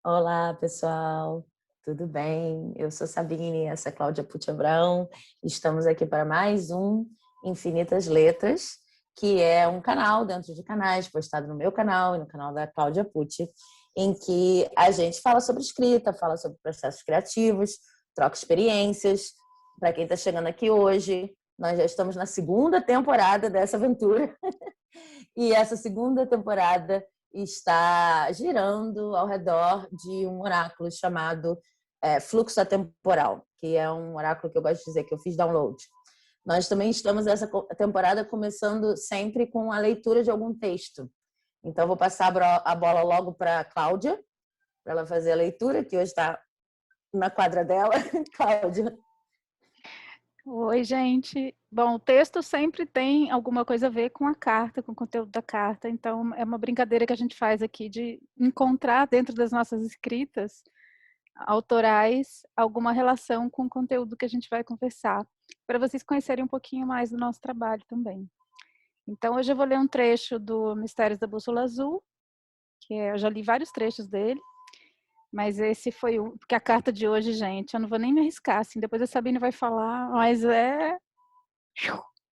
Olá, pessoal, tudo bem? Eu sou Sabine, essa é Cláudia Pucci Abrão. Estamos aqui para mais um Infinitas Letras, que é um canal dentro de canais, postado no meu canal e no canal da Cláudia Pucci, em que a gente fala sobre escrita, fala sobre processos criativos, troca experiências. Para quem está chegando aqui hoje, nós já estamos na segunda temporada dessa aventura. E essa segunda temporada está girando ao redor de um oráculo chamado Fluxo Atemporal, que é um oráculo que eu gosto de dizer que eu fiz download. Nós também estamos essa temporada começando sempre com a leitura de algum texto. Então, vou passar a bola logo para a Cláudia, para ela fazer a leitura, que hoje está na quadra dela. Cláudia. Oi, gente. Bom, o texto sempre tem alguma coisa a ver com a carta, com o conteúdo da carta, então é uma brincadeira que a gente faz aqui de encontrar dentro das nossas escritas autorais alguma relação com o conteúdo que a gente vai conversar, para vocês conhecerem um pouquinho mais do nosso trabalho também. Então, hoje eu vou ler um trecho do Mistérios da Bússola Azul, eu já li vários trechos dele, mas esse foi o... Porque a carta de hoje, gente, eu não vou nem me arriscar, assim, depois a Sabine vai falar, mas é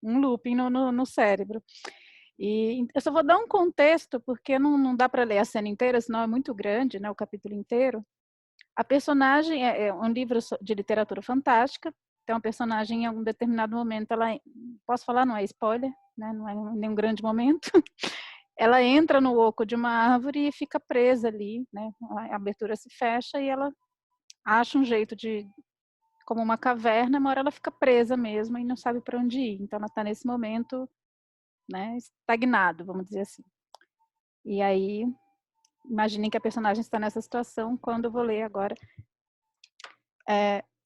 um looping no cérebro. E eu só vou dar um contexto, porque não dá para ler a cena inteira, senão é muito grande, né, o capítulo inteiro. A personagem é um livro de literatura fantástica, então a personagem em algum determinado momento, posso falar, não é spoiler, né, não é nenhum grande momento, ela entra no oco de uma árvore e fica presa ali, né, a abertura se fecha e ela acha um jeito de, como uma caverna, uma hora ela fica presa mesmo e não sabe para onde ir, então ela está nesse momento, né, estagnado, vamos dizer assim. E aí, imaginem que a personagem está nessa situação quando eu vou ler agora.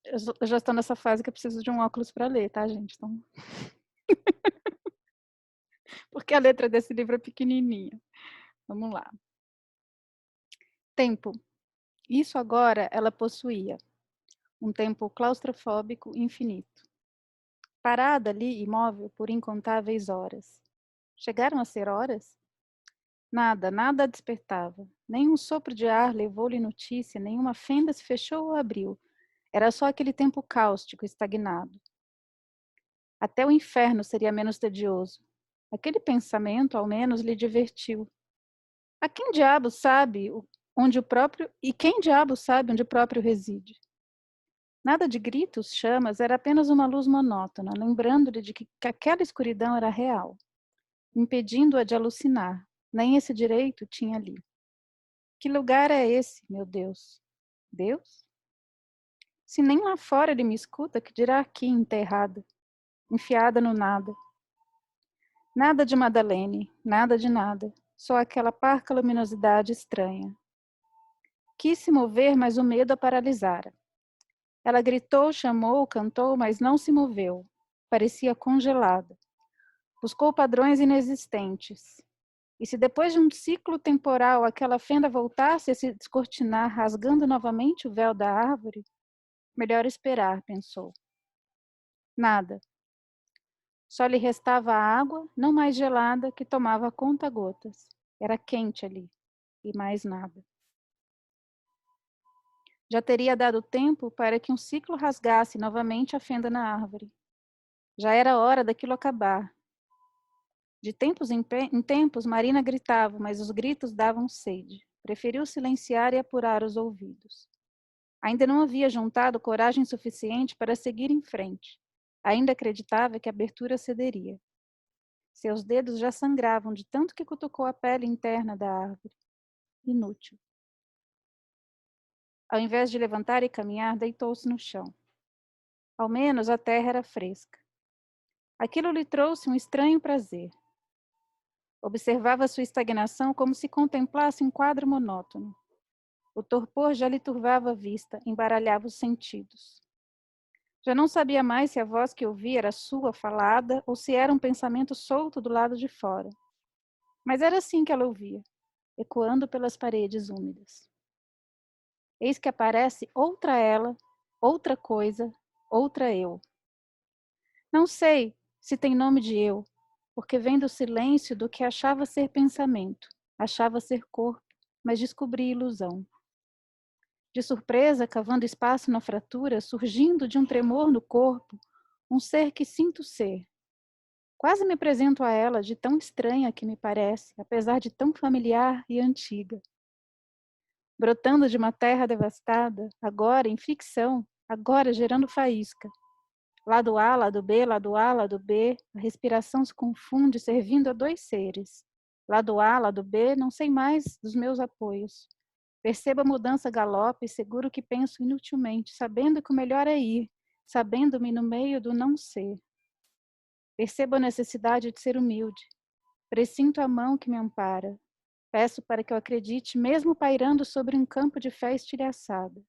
Eu já estou nessa fase que eu preciso de um óculos para ler, tá, gente? Então... Porque a letra desse livro é pequenininha. Vamos lá. Tempo. Isso agora ela possuía. Um tempo claustrofóbico infinito. Parada ali, imóvel, por incontáveis horas. Chegaram a ser horas? Nada a despertava. Nem um sopro de ar levou-lhe notícia, nenhuma fenda se fechou ou abriu. Era só aquele tempo cáustico, estagnado. Até o inferno seria menos tedioso. Aquele pensamento, ao menos, lhe divertiu. A quem diabo sabe onde o próprio... E quem diabo sabe onde o próprio reside? Nada de gritos, chamas, era apenas uma luz monótona, lembrando-lhe de que aquela escuridão era real, impedindo-a de alucinar. Nem esse direito tinha ali. Que lugar é esse, meu Deus? Deus? Se nem lá fora ele me escuta, que dirá aqui, enterrada, enfiada no nada. Nada de Madeleine, nada de nada, só aquela parca luminosidade estranha. Quis se mover, mas o medo a paralisara. Ela gritou, chamou, cantou, mas não se moveu. Parecia congelada. Buscou padrões inexistentes. E se depois de um ciclo temporal aquela fenda voltasse a se descortinar, rasgando novamente o véu da árvore, melhor esperar, pensou. Nada. Só lhe restava a água, não mais gelada, que tomava a conta-gotas. Era quente ali, e mais nada. Já teria dado tempo para que um ciclo rasgasse novamente a fenda na árvore. Já era hora daquilo acabar. De tempos em tempos, Marina gritava, mas os gritos davam sede. Preferiu silenciar e apurar os ouvidos. Ainda não havia juntado coragem suficiente para seguir em frente. Ainda acreditava que a abertura cederia. Seus dedos já sangravam de tanto que cutucou a pele interna da árvore. Inútil. Ao invés de levantar e caminhar, deitou-se no chão. Ao menos a terra era fresca. Aquilo lhe trouxe um estranho prazer. Observava sua estagnação como se contemplasse um quadro monótono. O torpor já lhe turvava a vista, embaralhava os sentidos. Já não sabia mais se a voz que ouvia era sua, falada, ou se era um pensamento solto do lado de fora. Mas era assim que ela ouvia, ecoando pelas paredes úmidas. Eis que aparece outra ela, outra coisa, outra eu. Não sei se tem nome de eu, porque vem do silêncio do que achava ser pensamento, achava ser corpo, mas descobri ilusão. De surpresa, cavando espaço na fratura, surgindo de um tremor no corpo, um ser que sinto ser. Quase me apresento a ela, de tão estranha que me parece, apesar de tão familiar e antiga. Brotando de uma terra devastada, agora em ficção, agora gerando faísca. Lado A, lado B, lado A, lado B, a respiração se confunde, servindo a dois seres. Lado A, lado B, não sei mais dos meus apoios. Percebo a mudança galope, seguro que penso inutilmente, sabendo que o melhor é ir, sabendo-me no meio do não ser. Percebo a necessidade de ser humilde. Presinto a mão que me ampara. Peço para que eu acredite, mesmo pairando sobre um campo de fé estilhaçada.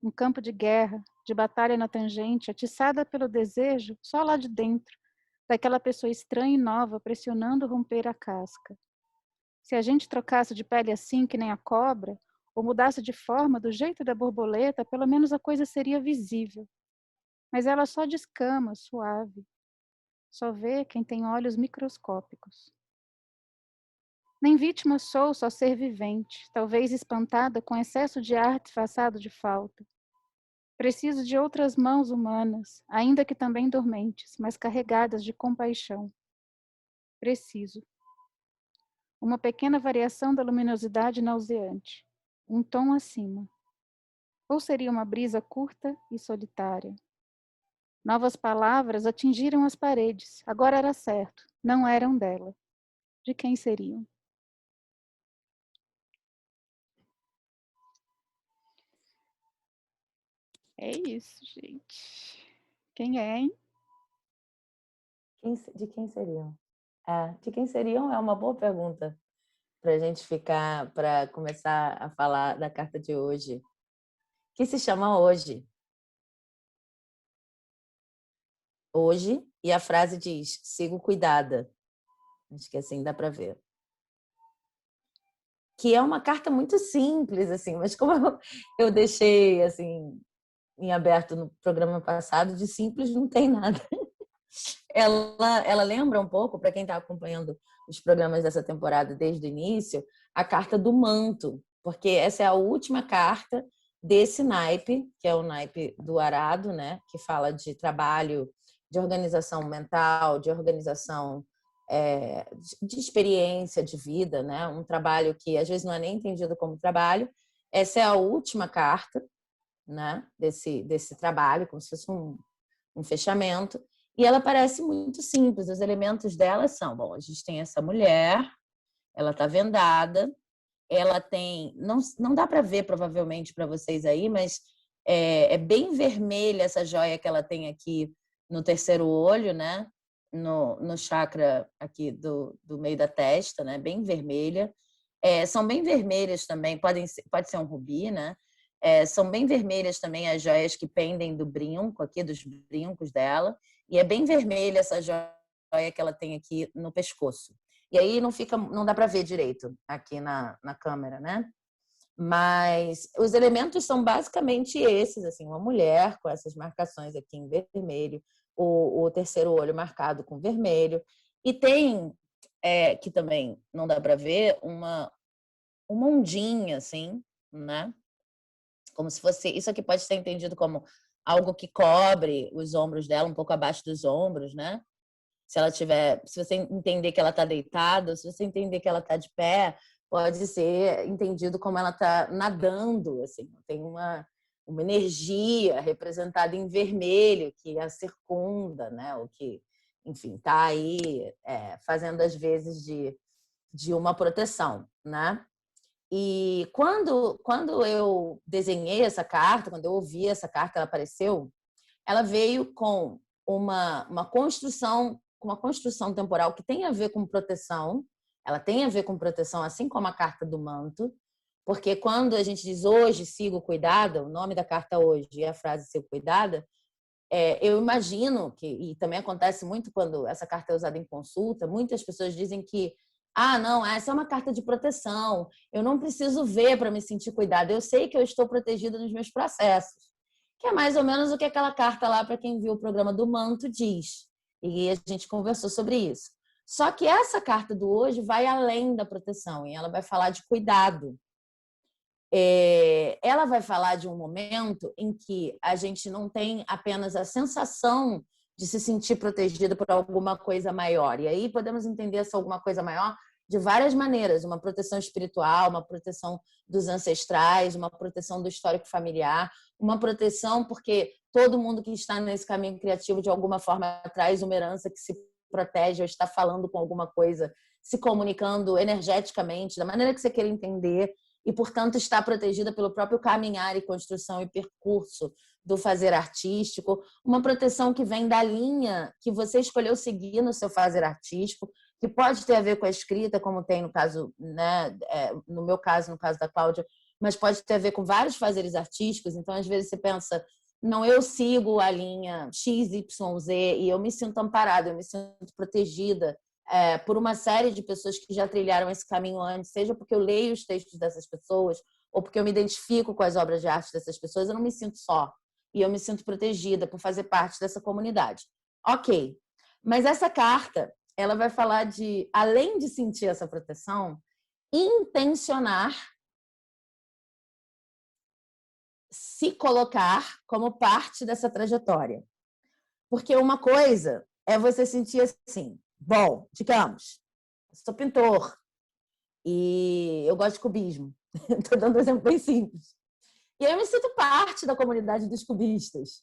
Um campo de guerra, de batalha na tangente, atiçada pelo desejo, só lá de dentro, daquela pessoa estranha e nova, pressionando romper a casca. Se a gente trocasse de pele assim, que nem a cobra, ou mudasse de forma, do jeito da borboleta, pelo menos a coisa seria visível. Mas ela só descama, suave. Só vê quem tem olhos microscópicos. Nem vítima sou, só ser vivente, talvez espantada com excesso de ar disfarçado de falta. Preciso de outras mãos humanas, ainda que também dormentes, mas carregadas de compaixão. Preciso. Uma pequena variação da luminosidade nauseante. Um tom acima. Ou seria uma brisa curta e solitária? Novas palavras atingiram as paredes. Agora era certo. Não eram dela. De quem seriam? É isso, gente. Quem é, hein? De quem seriam? De quem seriam é uma boa pergunta para a gente ficar, para começar a falar da carta de hoje, que se chama Hoje. Hoje, e a frase diz: sigo cuidada. Acho que assim dá para ver. Que é uma carta muito simples, assim, mas como eu deixei assim em aberto no programa passado, de simples não tem nada. Ela lembra um pouco, para quem está acompanhando os programas dessa temporada desde o início, a carta do manto, porque essa é a última carta desse naipe, que é o naipe do arado, né? Que fala de trabalho, de organização mental, de organização de experiência de vida, né? Um trabalho que às vezes não é nem entendido como trabalho. Essa é a última carta, né? Desse trabalho, como se fosse um fechamento. E ela parece muito simples. Os elementos dela são, bom, a gente tem essa mulher, ela está vendada, ela tem, não dá para ver provavelmente para vocês aí, mas é bem vermelha essa joia que ela tem aqui no terceiro olho, né? No chakra aqui do meio da testa, né? Bem vermelha. São bem vermelhas também, pode ser um rubi, né? São bem vermelhas também as joias que pendem do brinco, aqui dos brincos dela. E é bem vermelha essa joia que ela tem aqui no pescoço. E aí não dá para ver direito aqui na câmera, né? Mas os elementos são basicamente esses, assim, uma mulher com essas marcações aqui em vermelho, o terceiro olho marcado com vermelho, e tem, que também não dá para ver, uma ondinha, assim, né? Como se fosse, isso aqui pode ser entendido como algo que cobre os ombros dela, um pouco abaixo dos ombros, né? Se você entender que ela está deitada, se você entender que ela está de pé, pode ser entendido como ela está nadando, assim, tem uma energia representada em vermelho que a circunda, né? O que, enfim, está aí fazendo as vezes de uma proteção, né? E quando eu desenhei essa carta, quando eu ouvi essa carta, ela apareceu, ela veio com uma construção temporal que tem a ver com proteção. Ela tem a ver com proteção, assim como a carta do manto, porque quando a gente diz hoje sigo cuidada, o nome da carta hoje e a frase sigo cuidada, eu imagino que, e também acontece muito quando essa carta é usada em consulta, muitas pessoas dizem que não, essa é uma carta de proteção, eu não preciso ver para me sentir cuidada, eu sei que eu estou protegida nos meus processos. Que é mais ou menos o que aquela carta lá, para quem viu o programa do Manto, diz. E a gente conversou sobre isso. Só que essa carta do hoje vai além da proteção, e ela vai falar de cuidado. ela vai falar de um momento em que a gente não tem apenas a sensação de se sentir protegido por alguma coisa maior. E aí podemos entender essa alguma coisa maior de várias maneiras, uma proteção espiritual, uma proteção dos ancestrais, uma proteção do histórico familiar, uma proteção porque todo mundo que está nesse caminho criativo de alguma forma traz uma herança que se protege ou está falando com alguma coisa, se comunicando energeticamente, da maneira que você queira entender, e, portanto, está protegida pelo próprio caminhar e construção e percurso do fazer artístico, uma proteção que vem da linha que você escolheu seguir no seu fazer artístico, que pode ter a ver com a escrita, como tem no caso, né, no meu caso, no caso da Cláudia, mas pode ter a ver com vários fazeres artísticos. Então, às vezes, você pensa, não, eu sigo a linha X, Y, Z e eu me sinto amparada, eu me sinto protegida por uma série de pessoas que já trilharam esse caminho antes, seja porque eu leio os textos dessas pessoas ou porque eu me identifico com as obras de arte dessas pessoas, eu não me sinto só. E eu me sinto protegida por fazer parte dessa comunidade. Ok, mas essa carta, ela vai falar de, além de sentir essa proteção, intencionar se colocar como parte dessa trajetória. Porque uma coisa é você sentir assim, bom, digamos, sou pintor e eu gosto de cubismo. Estou dando um exemplo bem simples. E aí eu me sinto parte da comunidade dos cubistas.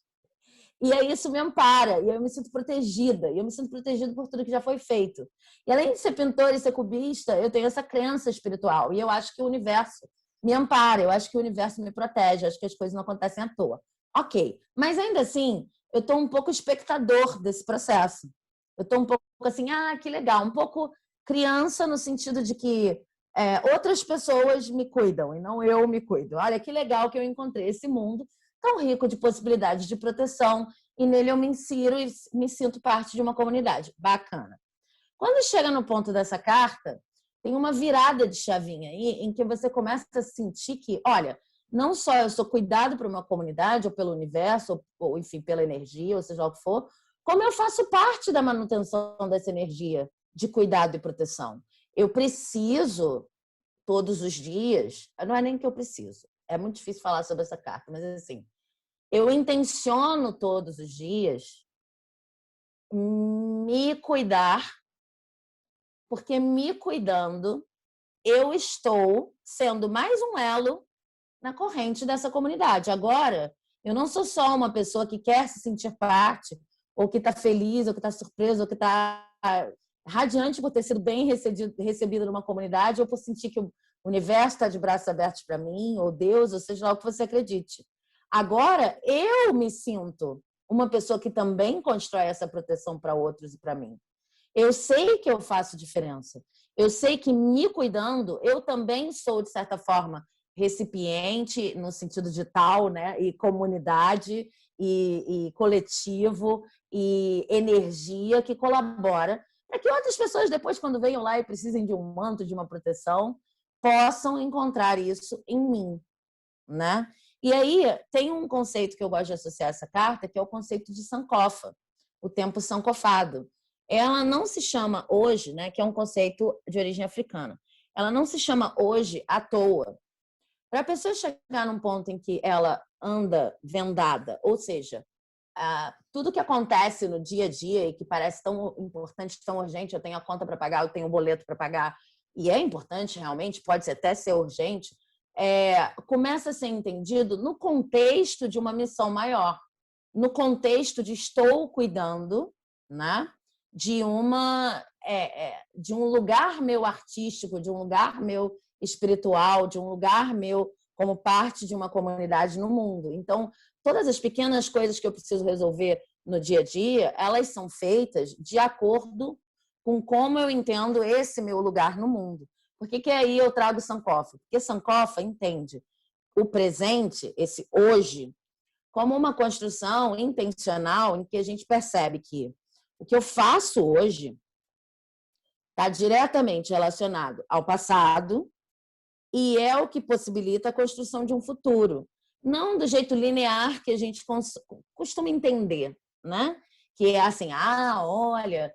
E aí isso me ampara, e eu me sinto protegida, e eu me sinto protegida por tudo que já foi feito. E além de ser pintor e ser cubista, eu tenho essa crença espiritual, e eu acho que o universo me ampara, eu acho que o universo me protege, eu acho que as coisas não acontecem à toa. Ok, mas ainda assim, eu estou um pouco espectador desse processo. Eu estou um pouco assim, que legal, um pouco criança no sentido de que outras pessoas me cuidam e não eu me cuido. Olha que legal que eu encontrei esse mundo tão rico de possibilidades de proteção e nele eu me insiro e me sinto parte de uma comunidade. Bacana. Quando chega no ponto dessa carta, tem uma virada de chavinha aí em que você começa a sentir que, olha, não só eu sou cuidado por uma comunidade ou pelo universo, ou enfim, pela energia, ou seja lá o que for, como eu faço parte da manutenção dessa energia de cuidado e proteção. Eu preciso, todos os dias, não é nem que eu preciso, é muito difícil falar sobre essa carta, mas assim, eu intenciono todos os dias me cuidar, porque me cuidando, eu estou sendo mais um elo na corrente dessa comunidade. Agora, eu não sou só uma pessoa que quer se sentir parte, ou que está feliz, ou que está surpresa, ou que está radiante por ter sido bem recebida numa comunidade, ou por sentir que o universo está de braços abertos para mim, ou Deus, ou seja lá o que você acredite. Agora, eu me sinto uma pessoa que também constrói essa proteção para outros e para mim. Eu sei que eu faço diferença. Eu sei que me cuidando, eu também sou, de certa forma, recipiente, no sentido de tal, né? E comunidade, e coletivo, e energia que colabora para que outras pessoas, depois, quando venham lá e precisem de um manto, de uma proteção, possam encontrar isso em mim, né? E aí tem um conceito que eu gosto de associar a essa carta, que é o conceito de sankofa, o tempo sankofado. Ela não se chama hoje, né, que é um conceito de origem africana, ela não se chama hoje à toa. Para a pessoa chegar num ponto em que ela anda vendada, ou seja, tudo que acontece no dia a dia e que parece tão importante, tão urgente, eu tenho a conta para pagar, eu tenho o boleto para pagar, e é importante realmente, pode até ser urgente, começa a ser entendido no contexto de uma missão maior, no contexto de estou cuidando, né, de um lugar meu artístico, de um lugar meu espiritual, de um lugar meu como parte de uma comunidade no mundo. Então, todas as pequenas coisas que eu preciso resolver no dia a dia, elas são feitas de acordo com como eu entendo esse meu lugar no mundo. Por que aí eu trago Sankofa? Porque Sankofa entende o presente, esse hoje, como uma construção intencional em que a gente percebe que o que eu faço hoje está diretamente relacionado ao passado e é o que possibilita a construção de um futuro. Não do jeito linear que a gente costuma entender, né? Que é assim, olha,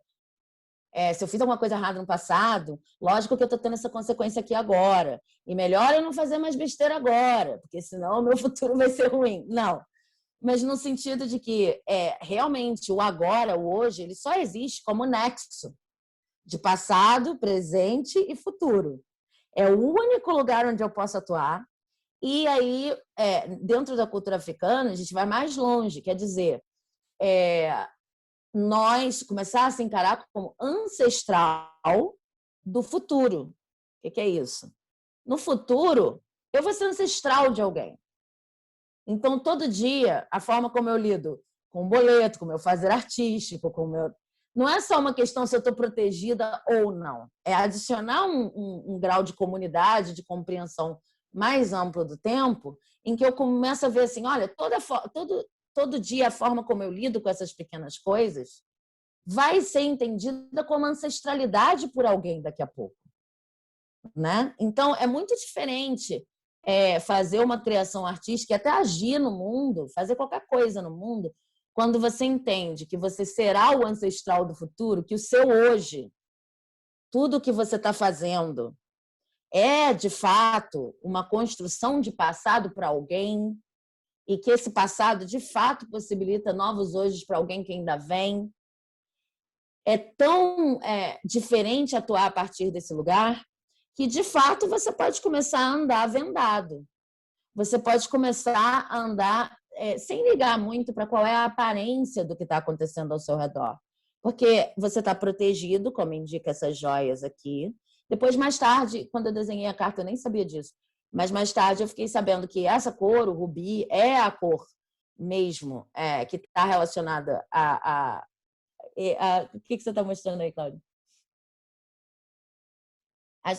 Se eu fiz alguma coisa errada no passado, lógico que eu estou tendo essa consequência aqui agora. E melhor eu não fazer mais besteira agora, porque senão o meu futuro vai ser ruim. Não. Mas no sentido de que realmente o agora, o hoje, ele só existe como nexo de passado, presente e futuro. É o único lugar onde eu posso atuar. E aí, dentro da cultura africana, a gente vai mais longe, quer dizer, nós começar a se encarar como ancestral do futuro. O que é isso? No futuro, eu vou ser ancestral de alguém. Então, todo dia, a forma como eu lido com o boleto, com o meu fazer artístico, com o meu... Não é só uma questão se eu estou protegida ou não. É adicionar um grau de comunidade, de compreensão mais amplo do tempo, em que eu começo a ver assim, olha, todo dia a forma como eu lido com essas pequenas coisas vai ser entendida como ancestralidade por alguém daqui a pouco. Né? Então, é muito diferente fazer uma criação artística e até agir no mundo, fazer qualquer coisa no mundo, quando você entende que você será o ancestral do futuro, que o seu hoje, tudo que você está fazendo é, de fato, uma construção de passado para alguém e que esse passado, de fato, possibilita novos hojes para alguém que ainda vem. É tão diferente atuar a partir desse lugar que, de fato, você pode começar a andar vendado. Você pode começar a andar sem ligar muito para qual é a aparência do que está acontecendo ao seu redor. Porque você está protegido, como indica essas joias aqui. Depois, mais tarde, quando eu desenhei a carta, eu nem sabia disso. Mas mais tarde eu fiquei sabendo que essa cor, o rubi, é a cor mesmo que está relacionada o que você está mostrando aí, Cláudia?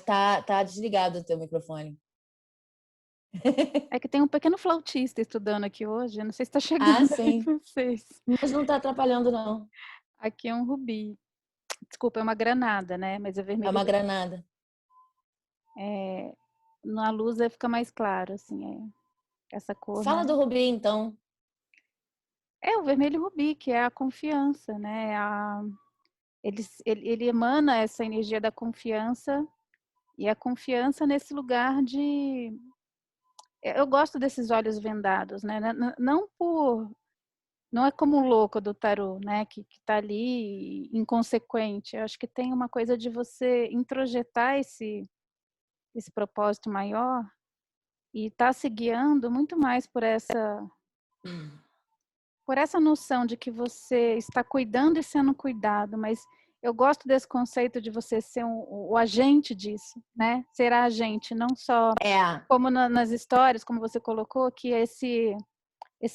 Tá desligado o teu microfone. É que tem um pequeno flautista estudando aqui hoje, eu não sei se está chegando aí Sim. para vocês. Mas não está atrapalhando, não. Aqui é um rubi. Desculpa, é uma granada, né? Mas é vermelho. É uma granada. Na luz fica mais claro, assim, essa cor. Fala, né? Do rubi, então. É o vermelho rubi, que é a confiança, né? Ele emana essa energia da confiança, e a confiança nesse lugar de... Eu gosto desses olhos vendados, né? Não é como o louco do tarô, né? Que tá ali inconsequente. Eu acho que tem uma coisa de você introjetar esse propósito maior e tá se guiando muito mais por essa noção de que você está cuidando e sendo cuidado, mas eu gosto desse conceito de você ser o agente disso, né? Ser a agente, não só como nas histórias, como você colocou, que esse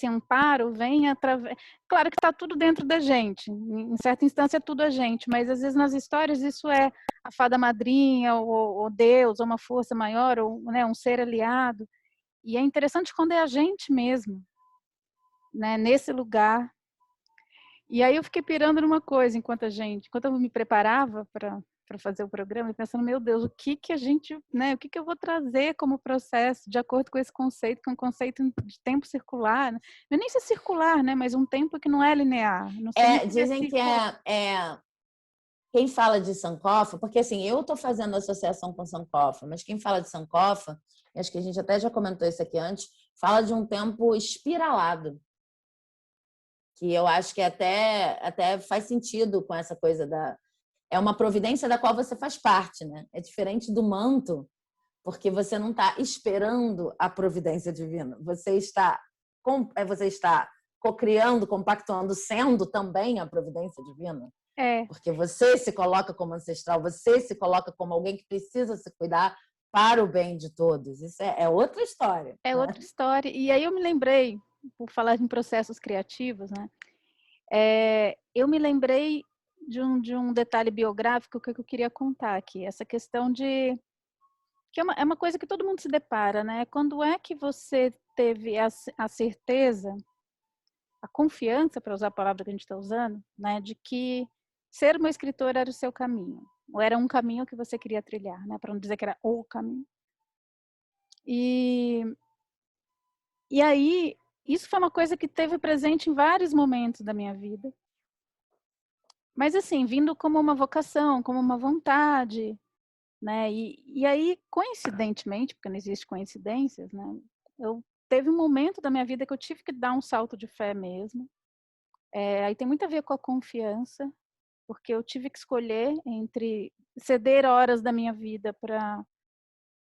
amparo vem através... Claro que está tudo dentro da gente, em certa instância é tudo a gente, mas às vezes nas histórias isso é a fada madrinha, ou Deus, ou uma força maior, ou, né, um ser aliado. E é interessante quando é a gente mesmo, né, nesse lugar. E aí eu fiquei pirando numa coisa enquanto eu me preparava para fazer o programa, pensando, meu Deus, o que a gente, né, o que eu vou trazer como processo de acordo com esse conceito, que é um conceito de tempo circular, né? Não é nem ser circular, né, mas um tempo que não é linear. Não sei dizem que quem fala de Sankofa, porque assim, eu estou fazendo associação com Sankofa, mas quem fala de Sankofa, acho que a gente até já comentou isso aqui antes, fala de um tempo espiralado, que eu acho que até faz sentido com essa coisa é uma providência da qual você faz parte, né? É diferente do manto, porque você não está esperando a providência divina, você está cocriando, compactuando, sendo também a providência divina. Porque você se coloca como ancestral, você se coloca como alguém que precisa se cuidar para o bem de todos. Isso é outra história. É, né? Outra história. E aí eu me lembrei, por falar em processos criativos, né? Eu me lembrei de um detalhe biográfico que eu queria contar aqui. Essa questão de... que é uma coisa que todo mundo se depara, né? Quando é que você teve a certeza, a confiança, para usar a palavra que a gente está usando, né? De que ser uma escritora era o seu caminho. Ou era um caminho que você queria trilhar, né? Para não dizer que era o caminho. E aí, isso foi uma coisa que teve presente em vários momentos da minha vida. Mas assim, vindo como uma vocação, como uma vontade, né? E aí, coincidentemente, porque não existe coincidências, né? Teve um momento da minha vida que eu tive que dar um salto de fé mesmo. Aí tem muito a ver com a confiança, porque eu tive que escolher entre ceder horas da minha vida para,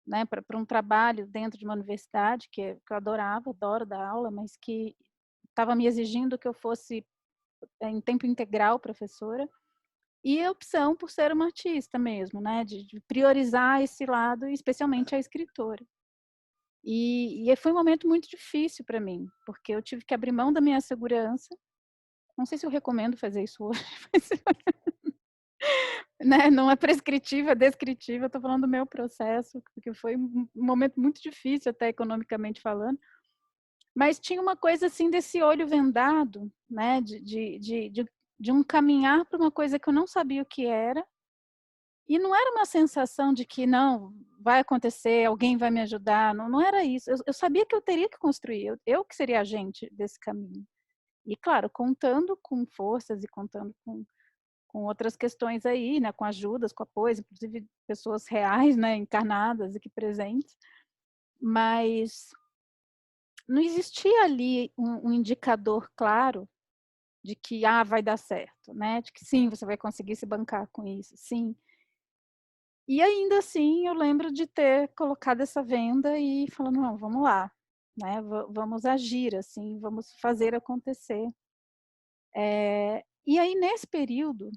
né, para um trabalho dentro de uma universidade que eu adorava, adoro dar aula, mas que estava me exigindo que eu fosse em tempo integral professora, e a opção por ser uma artista mesmo, né, de priorizar esse lado, especialmente a escritora. E foi um momento muito difícil para mim, porque eu tive que abrir mão da minha segurança. Não sei se eu recomendo fazer isso hoje, mas, né, não é prescritiva, é descritiva. Eu estou falando do meu processo, porque foi um momento muito difícil, até economicamente falando. Mas tinha uma coisa assim desse olho vendado, né, de um caminhar para uma coisa que eu não sabia o que era. E não era uma sensação de que não vai acontecer, alguém vai me ajudar. Não, não era isso. Eu sabia que eu teria que construir, eu que seria agente desse caminho. E, claro, contando com forças e contando com outras questões aí, né, com ajudas, com apoios, inclusive pessoas reais, né, encarnadas aqui presentes. Mas não existia ali um indicador claro de que vai dar certo, né? De que sim, você vai conseguir se bancar com isso, sim. E ainda assim, eu lembro de ter colocado essa venda e falando, não, vamos lá, né? Vamos agir, assim, vamos fazer acontecer. E aí, nesse período,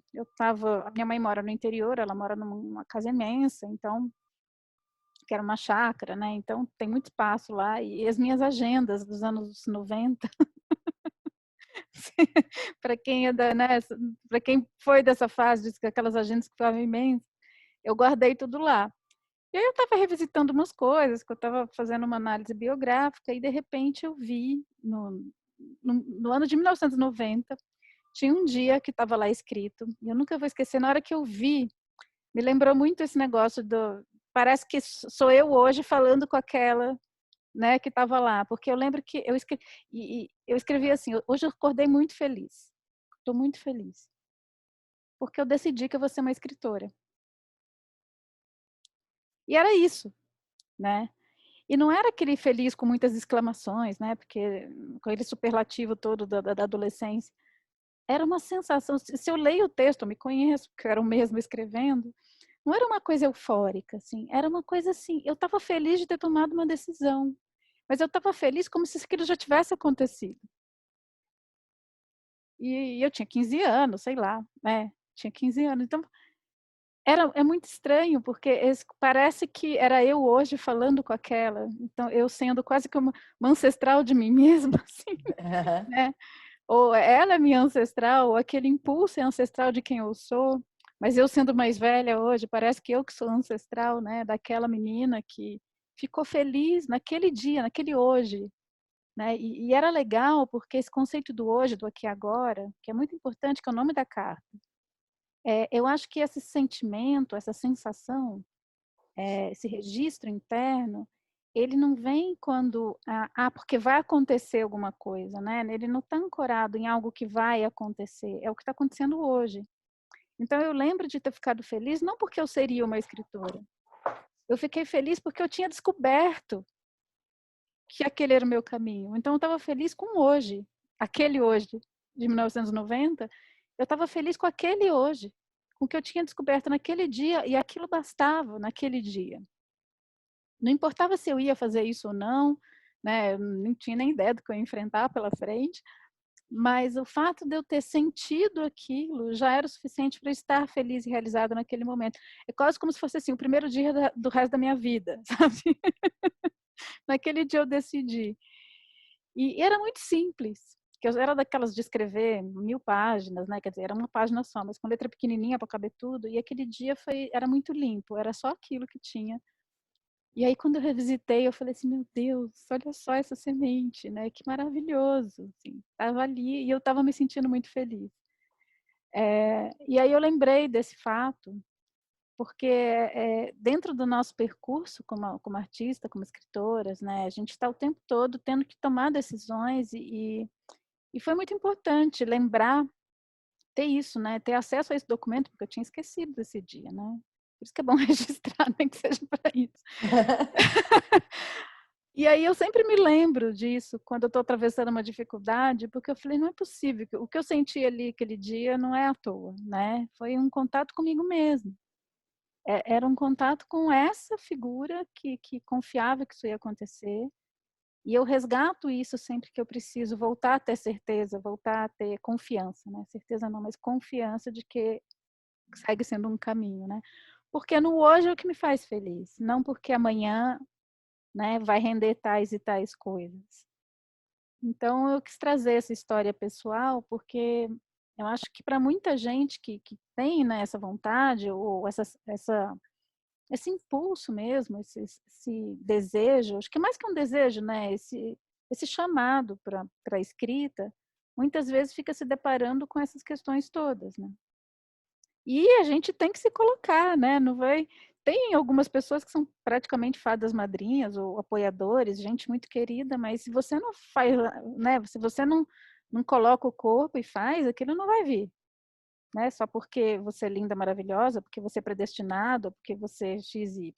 a minha mãe mora no interior, ela mora numa casa imensa, então, que era uma chácara, né? Então, tem muito espaço lá, e as minhas agendas dos anos 90, para quem é né, para quem foi dessa fase, diz que aquelas agendas que ficavam imensas, eu guardei tudo lá. E aí eu estava revisitando umas coisas, que eu estava fazendo uma análise biográfica, e de repente eu vi, no ano de 1990, tinha um dia que estava lá escrito, e eu nunca vou esquecer, na hora que eu vi, me lembrou muito esse negócio parece que sou eu hoje falando com aquela, né, que estava lá, porque eu lembro que eu escrevi assim, hoje eu acordei muito feliz, estou muito feliz, porque eu decidi que eu vou ser uma escritora. E era isso, né? E não era aquele feliz com muitas exclamações, né? Porque com aquele superlativo todo da adolescência. Era uma sensação, se eu leio o texto, eu me conheço, porque eu era o mesmo escrevendo, não era uma coisa eufórica, assim, era uma coisa assim, eu estava feliz de ter tomado uma decisão, mas eu estava feliz como se aquilo já tivesse acontecido. E eu tinha 15 anos, sei lá, né? Tinha 15 anos, então é muito estranho, porque parece que era eu hoje falando com aquela, então eu sendo quase que uma ancestral de mim mesma, assim, né? Ou ela é minha ancestral, ou aquele impulso é ancestral de quem eu sou, mas eu sendo mais velha hoje, parece que eu que sou ancestral, né? Daquela menina que ficou feliz naquele dia, naquele hoje, né? E era legal, porque esse conceito do hoje, do aqui e agora, que é muito importante, que é o nome da carta, eu acho que esse sentimento, essa sensação, esse registro interno, ele não vem quando, porque vai acontecer alguma coisa, né? Ele não está ancorado em algo que vai acontecer, é o que está acontecendo hoje. Então, eu lembro de ter ficado feliz, não porque eu seria uma escritora, eu fiquei feliz porque eu tinha descoberto que aquele era o meu caminho. Então, eu estava feliz com hoje, aquele hoje de 1990, eu estava feliz com aquele hoje, com o que eu tinha descoberto naquele dia, e aquilo bastava naquele dia. Não importava se eu ia fazer isso ou não, né? Eu não tinha nem ideia do que eu ia enfrentar pela frente, mas o fato de eu ter sentido aquilo já era o suficiente para estar feliz e realizada naquele momento. É quase como se fosse assim, o primeiro dia do resto da minha vida, sabe? Naquele dia eu decidi. E era muito simples, que eu era daquelas de escrever 1000 páginas, né? Quer dizer, era uma página só, mas com letra pequenininha para caber tudo. E aquele dia era muito limpo, era só aquilo que tinha. E aí, quando eu revisitei, eu falei assim, meu Deus, olha só essa semente, né? Que maravilhoso, assim. Estava ali e eu estava me sentindo muito feliz. E aí eu lembrei desse fato, porque dentro do nosso percurso como artista, como escritoras, né? A gente está o tempo todo tendo que tomar decisões e foi muito importante lembrar ter isso, né? Ter acesso a esse documento, porque eu tinha esquecido desse dia, né? Por isso que é bom registrar, nem que seja para isso. E aí eu sempre me lembro disso, quando eu estou atravessando uma dificuldade, porque eu falei, não é possível, o que eu senti ali aquele dia não é à toa, né? Foi um contato comigo mesmo. Era um contato com essa figura que confiava que isso ia acontecer. E eu resgato isso sempre que eu preciso voltar a ter certeza, voltar a ter confiança, né? Certeza não, mas confiança de que segue sendo um caminho, né? Porque no hoje é o que me faz feliz, não porque amanhã, né, vai render tais e tais coisas. Então eu quis trazer essa história pessoal porque eu acho que para muita gente que tem, né, essa vontade ou esse impulso mesmo, esse desejo, acho que mais que um desejo, né, esse chamado para a escrita, muitas vezes fica se deparando com essas questões todas, né? E a gente tem que se colocar, né? Não vai. Tem algumas pessoas que são praticamente fadas madrinhas ou apoiadores, gente muito querida, mas se você não faz, né? Se você não coloca o corpo e faz, aquilo não vai vir, né? Só porque você é linda, maravilhosa, porque você é predestinado, porque você é XY,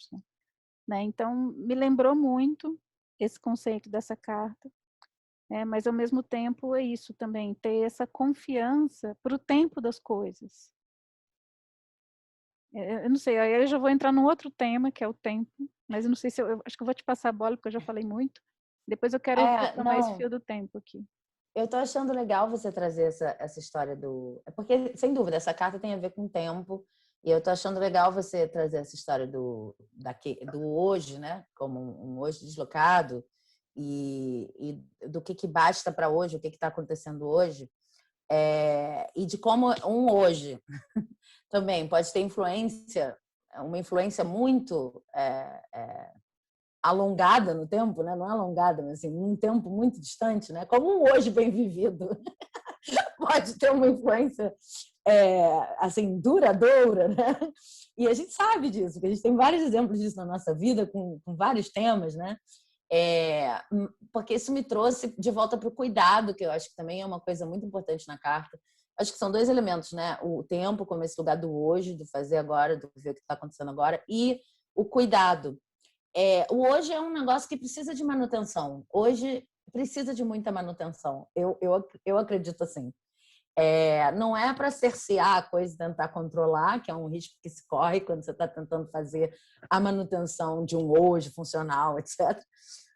né? Então, me lembrou muito esse conceito dessa carta, mas ao mesmo tempo é isso também, ter essa confiança para o tempo das coisas. Eu não sei, aí eu já vou entrar num outro tema, que é o tempo, mas eu não sei se eu acho que eu vou te passar a bola, porque eu já falei muito. Depois eu quero retomar esse Não, fio do tempo aqui. eu tô achando legal você trazer essa história é porque, sem dúvida, essa carta tem a ver com o tempo, e eu tô achando legal você trazer essa história do hoje, né? Como um hoje deslocado, e do que basta para hoje, o que está acontecendo hoje, e de como um hoje também pode ter uma influência muito alongada no tempo, né? Não é alongada, mas assim, um tempo muito distante, né? Como um hoje bem vivido pode ter uma influência assim duradoura, né? E a gente sabe disso, porque a gente tem vários exemplos disso na nossa vida com vários temas, né? Porque isso me trouxe de volta para o cuidado, que eu acho que também é uma coisa muito importante na carta. Acho que são dois elementos, né? O tempo, como esse lugar do hoje, do fazer agora, do ver o que está acontecendo agora, e o cuidado. O hoje é um negócio que precisa de manutenção. Hoje precisa de muita manutenção. Eu acredito assim. Não é para cercear a coisa e tentar controlar, que é um risco que se corre quando você está tentando fazer a manutenção de um hoje funcional, etc.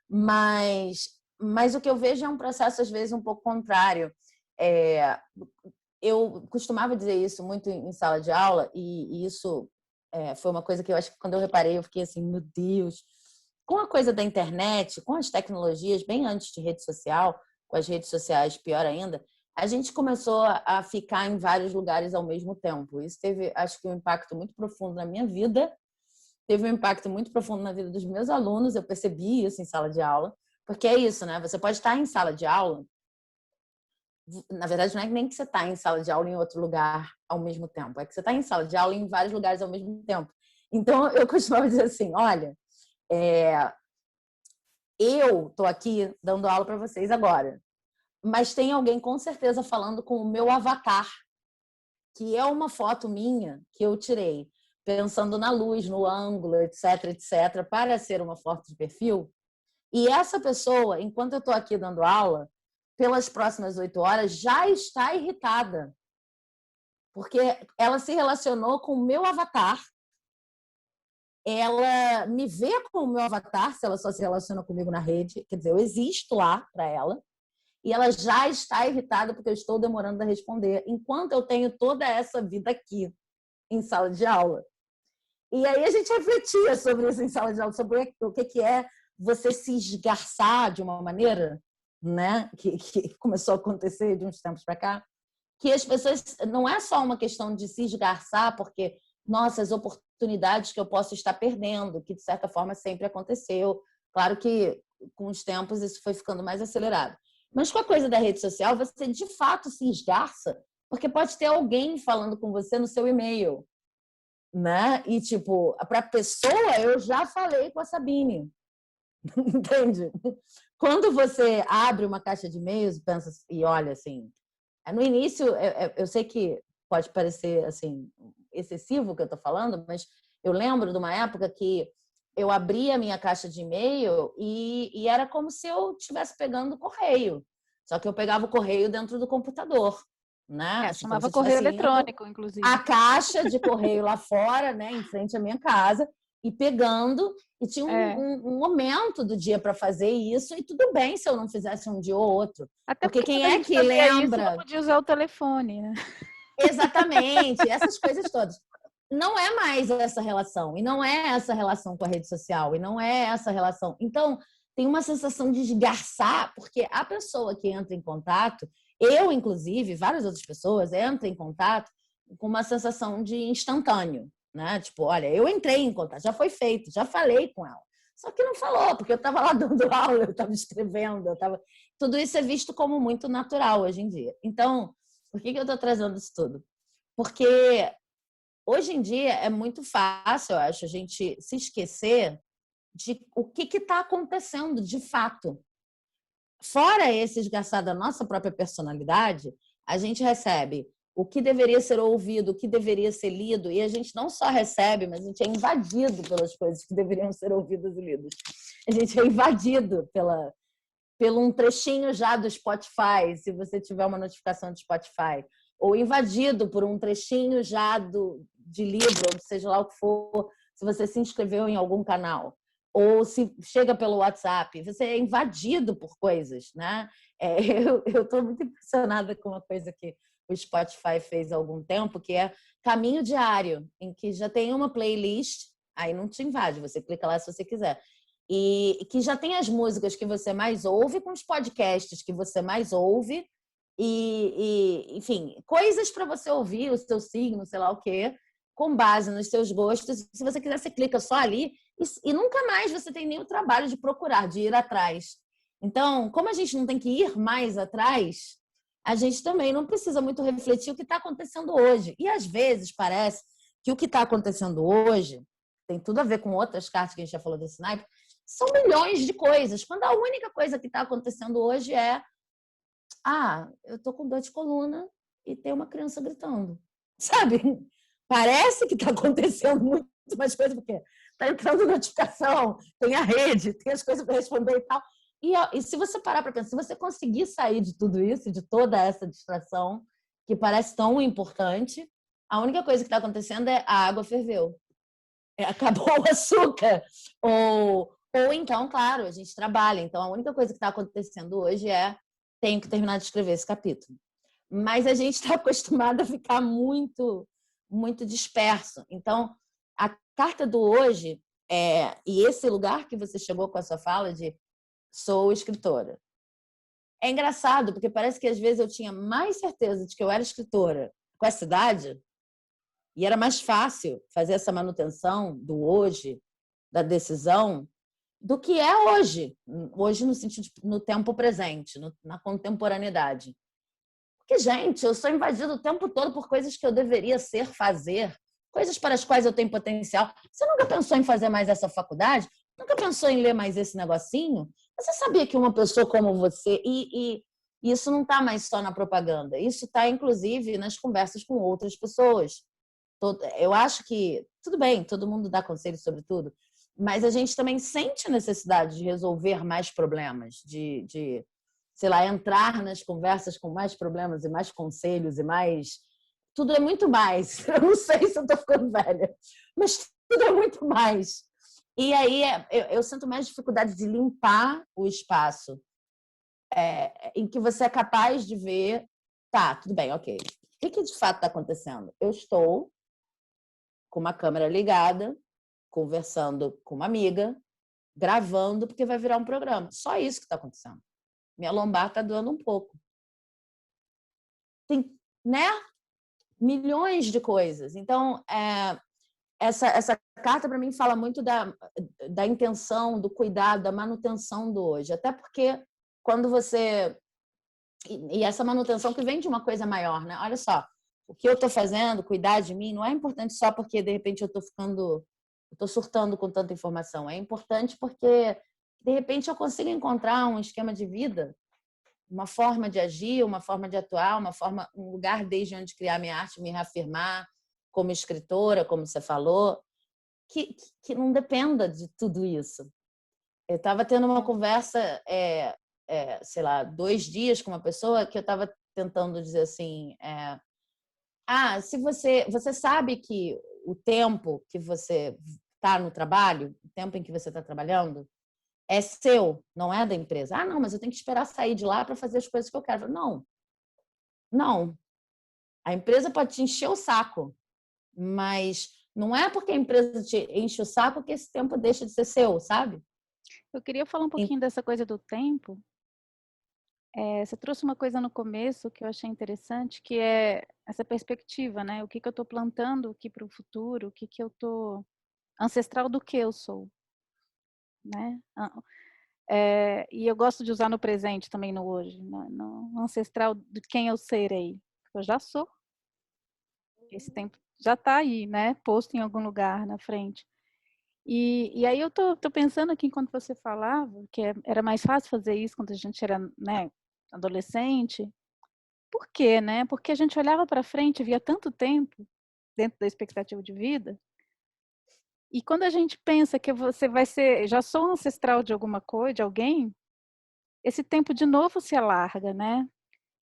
Mas o que eu vejo é um processo, às vezes, um pouco contrário. Eu costumava dizer isso muito em sala de aula, e isso foi uma coisa que eu acho que quando eu reparei, eu fiquei assim, meu Deus. Com a coisa da internet, com as tecnologias, bem antes de rede social, com as redes sociais, pior ainda, a gente começou a ficar em vários lugares ao mesmo tempo. Isso teve, acho que, um impacto muito profundo na minha vida, teve um impacto muito profundo na vida dos meus alunos, eu percebi isso em sala de aula, porque é isso, né? Você pode estar em sala de aula, na verdade, não é nem que você está em sala de aula em outro lugar ao mesmo tempo, é que você está em sala de aula em vários lugares ao mesmo tempo. Então, eu costumava dizer assim, olha, eu estou aqui dando aula para vocês agora, mas tem alguém com certeza falando com o meu avatar, que é uma foto minha que eu tirei, pensando na luz, no ângulo, etc, etc, para ser uma foto de perfil. E essa pessoa, enquanto eu estou aqui dando aula, pelas próximas 8 horas, já está irritada, porque ela se relacionou com o meu avatar, ela me vê com o meu avatar, se ela só se relaciona comigo na rede, quer dizer, eu existo lá para ela, e ela já está irritada porque eu estou demorando a responder, enquanto eu tenho toda essa vida aqui, em sala de aula. E aí a gente refletia sobre isso em sala de aula, sobre o que é você se esgarçar de uma maneira, né, que começou a acontecer de uns tempos para cá, que as pessoas, não é só uma questão de se esgarçar, porque, nossa, as oportunidades que eu posso estar perdendo, que de certa forma sempre aconteceu. Claro que com os tempos isso foi ficando mais acelerado. Mas com a coisa da rede social, você de fato se esgarça, porque pode ter alguém falando com você no seu e-mail, né? E tipo, para a pessoa, eu já falei com a Sabine, entende? Quando você abre uma caixa de e-mails, pensa e olha assim, no início, eu sei que pode parecer assim excessivo o que eu estou falando, mas eu lembro de uma época que eu abria a minha caixa de e-mail e era como se eu estivesse pegando o correio. Só que eu pegava o correio dentro do computador, né? Assim, como se chamava eu correio estivesse indo eletrônico, inclusive. a caixa de correio lá fora, né, em frente à minha casa, e pegando, e tinha um momento do dia para fazer isso, e tudo bem se eu não fizesse um dia ou outro. Até Porque porque quem quando a é gente que fazia isso, não lembra podia usar o telefone, né? exatamente essas coisas todas? Não é mais essa relação, e não é essa relação com a rede social, e não é essa relação. Então, tem uma sensação de esgarçar, porque a pessoa que entra em contato, eu, inclusive, várias outras pessoas entram em contato com uma sensação de instantâneo, né? Tipo, olha, eu entrei em contato, já foi feito, já falei com ela. Só que não falou, porque eu estava lá dando aula, eu estava escrevendo, eu estava... Tudo isso é visto como muito natural hoje em dia. Então, por que eu estou trazendo isso tudo? Porque hoje em dia é muito fácil, eu acho, a gente se esquecer de o que está acontecendo de fato. Fora esse esgarçar da nossa própria personalidade, a gente recebe o que deveria ser ouvido, o que deveria ser lido, e a gente não só recebe, mas a gente é invadido pelas coisas que deveriam ser ouvidas e lidas. A gente é invadido pelo um trechinho já do Spotify, se você tiver uma notificação do Spotify, ou invadido por um trechinho já de livro, ou seja lá o que for, se você se inscreveu em algum canal, ou se chega pelo WhatsApp, você é invadido por coisas, né? Eu estou muito impressionada com uma coisa que o Spotify fez há algum tempo, que é Caminho Diário, em que já tem uma playlist, aí não te invade, você clica lá se você quiser, e que já tem as músicas que você mais ouve com os podcasts que você mais ouve enfim, coisas para você ouvir, o seu signo, sei lá o quê, com base nos seus gostos. Se você quiser, você clica só ali e nunca mais você tem nem o trabalho de procurar, de ir atrás. Então, como a gente não tem que ir mais atrás, a gente também não precisa muito refletir o que está acontecendo hoje. E às vezes parece que o que está acontecendo hoje tem tudo a ver com outras cartas que a gente já falou desse naipe, são milhões de coisas, quando a única coisa que está acontecendo hoje é eu tô com dor de coluna e tem uma criança gritando. Sabe? Parece que está acontecendo muito mais coisa, porque está entrando notificação, tem a rede, tem as coisas para responder e tal. E se você parar para pensar, se você conseguir sair de tudo isso, de toda essa distração, que parece tão importante, a única coisa que está acontecendo é a água ferveu. Acabou o açúcar. Ou então, claro, a gente trabalha. Então, a única coisa que está acontecendo hoje é tenho que terminar de escrever esse capítulo. Mas a gente está acostumado a ficar muito, muito disperso. Então, a carta do hoje e esse lugar que você chegou com a sua fala de sou escritora. É engraçado, porque parece que às vezes eu tinha mais certeza de que eu era escritora com essa idade e era mais fácil fazer essa manutenção do hoje, da decisão, do que é hoje. Hoje no sentido no tempo presente, na contemporaneidade. Porque, gente, eu sou invadida o tempo todo por coisas que eu deveria fazer, coisas para as quais eu tenho potencial. Você nunca pensou em fazer mais essa faculdade? Nunca pensou em ler mais esse negocinho? Você sabia que uma pessoa como você... E isso não está mais só na propaganda. Isso está, inclusive, nas conversas com outras pessoas. Eu acho que, tudo bem, todo mundo dá conselho sobre tudo, mas a gente também sente a necessidade de resolver mais problemas, sei lá, entrar nas conversas com mais problemas e mais conselhos e mais... Tudo é muito mais. Eu não sei se eu estou ficando velha, mas tudo é muito mais. E aí eu sinto mais dificuldade de limpar o espaço em que você é capaz de ver, tá, tudo bem, ok. O que de fato está acontecendo? Eu estou com uma câmera ligada, conversando com uma amiga, gravando, porque vai virar um programa. Só isso que está acontecendo. Minha lombar está doendo um pouco. Tem, né? Milhões de coisas. Então, essa carta, para mim, fala muito da intenção, do cuidado, da manutenção do hoje. Até porque, quando você... E essa manutenção que vem de uma coisa maior, né? Olha só, o que eu estou fazendo, cuidar de mim, não é importante só porque, de repente, eu estou surtando com tanta informação. É importante porque, de repente, eu consigo encontrar um esquema de vida uma forma de agir, uma forma de atuar, um lugar desde onde criar minha arte, me reafirmar como escritora, como você falou, que não dependa de tudo isso. Eu estava tendo uma conversa, sei lá, 2 dias com uma pessoa que eu estava tentando dizer assim, se você sabe que o tempo que você está no trabalho, o tempo em que você está trabalhando, é seu, não é da empresa. Não, mas eu tenho que esperar sair de lá para fazer as coisas que eu quero. Não, não. A empresa pode te encher o saco, mas não é porque a empresa te enche o saco que esse tempo deixa de ser seu, sabe? Eu queria falar um pouquinho dessa coisa do tempo. Você trouxe uma coisa no começo que eu achei interessante, que é essa perspectiva, né? O que eu estou plantando aqui para o futuro, o que eu estou... Ancestral do que eu sou, né? E eu gosto de usar no presente também, no hoje, no ancestral de quem eu serei. Eu já sou. Esse tempo já está aí, né? Posto em algum lugar na frente. E aí eu tô pensando aqui enquanto você falava, que era mais fácil fazer isso quando a gente era, né, adolescente. Por quê, né? Porque a gente olhava para frente, via tanto tempo dentro da expectativa de vida, e quando a gente pensa que você vai ser, já sou ancestral de alguma coisa, de alguém, esse tempo de novo se alarga, né?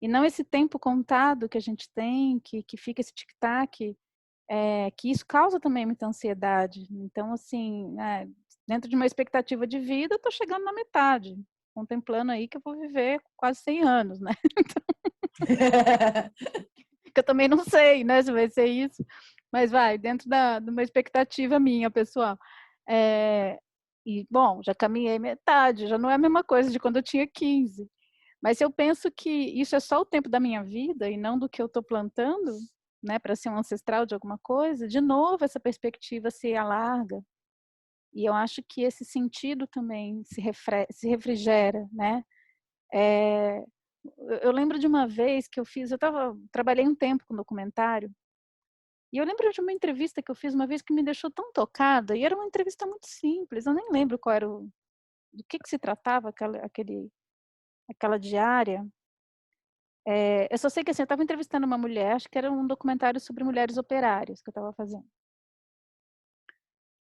E não esse tempo contado que a gente tem, que fica esse tic-tac, que isso causa também muita ansiedade. Então, assim, dentro de uma expectativa de vida, eu estou chegando na metade, contemplando aí que eu vou viver quase 100 anos, né? Que eu também não sei, né, se vai ser isso, mas vai, dentro de uma expectativa minha, pessoal. E, bom, já caminhei metade, já não é a mesma coisa de quando eu tinha 15. Mas eu penso que isso é só o tempo da minha vida e não do que eu estou plantando, né, para ser um ancestral de alguma coisa, de novo essa perspectiva se alarga. E eu acho que esse sentido também se refrigera, né? Eu lembro de uma vez que trabalhei um tempo com documentário, e eu lembro de uma entrevista que eu fiz uma vez que me deixou tão tocada, e era uma entrevista muito simples, eu nem lembro do que se tratava aquela diária. Eu só sei que assim, eu estava entrevistando uma mulher, acho que era um documentário sobre mulheres operárias que eu estava fazendo.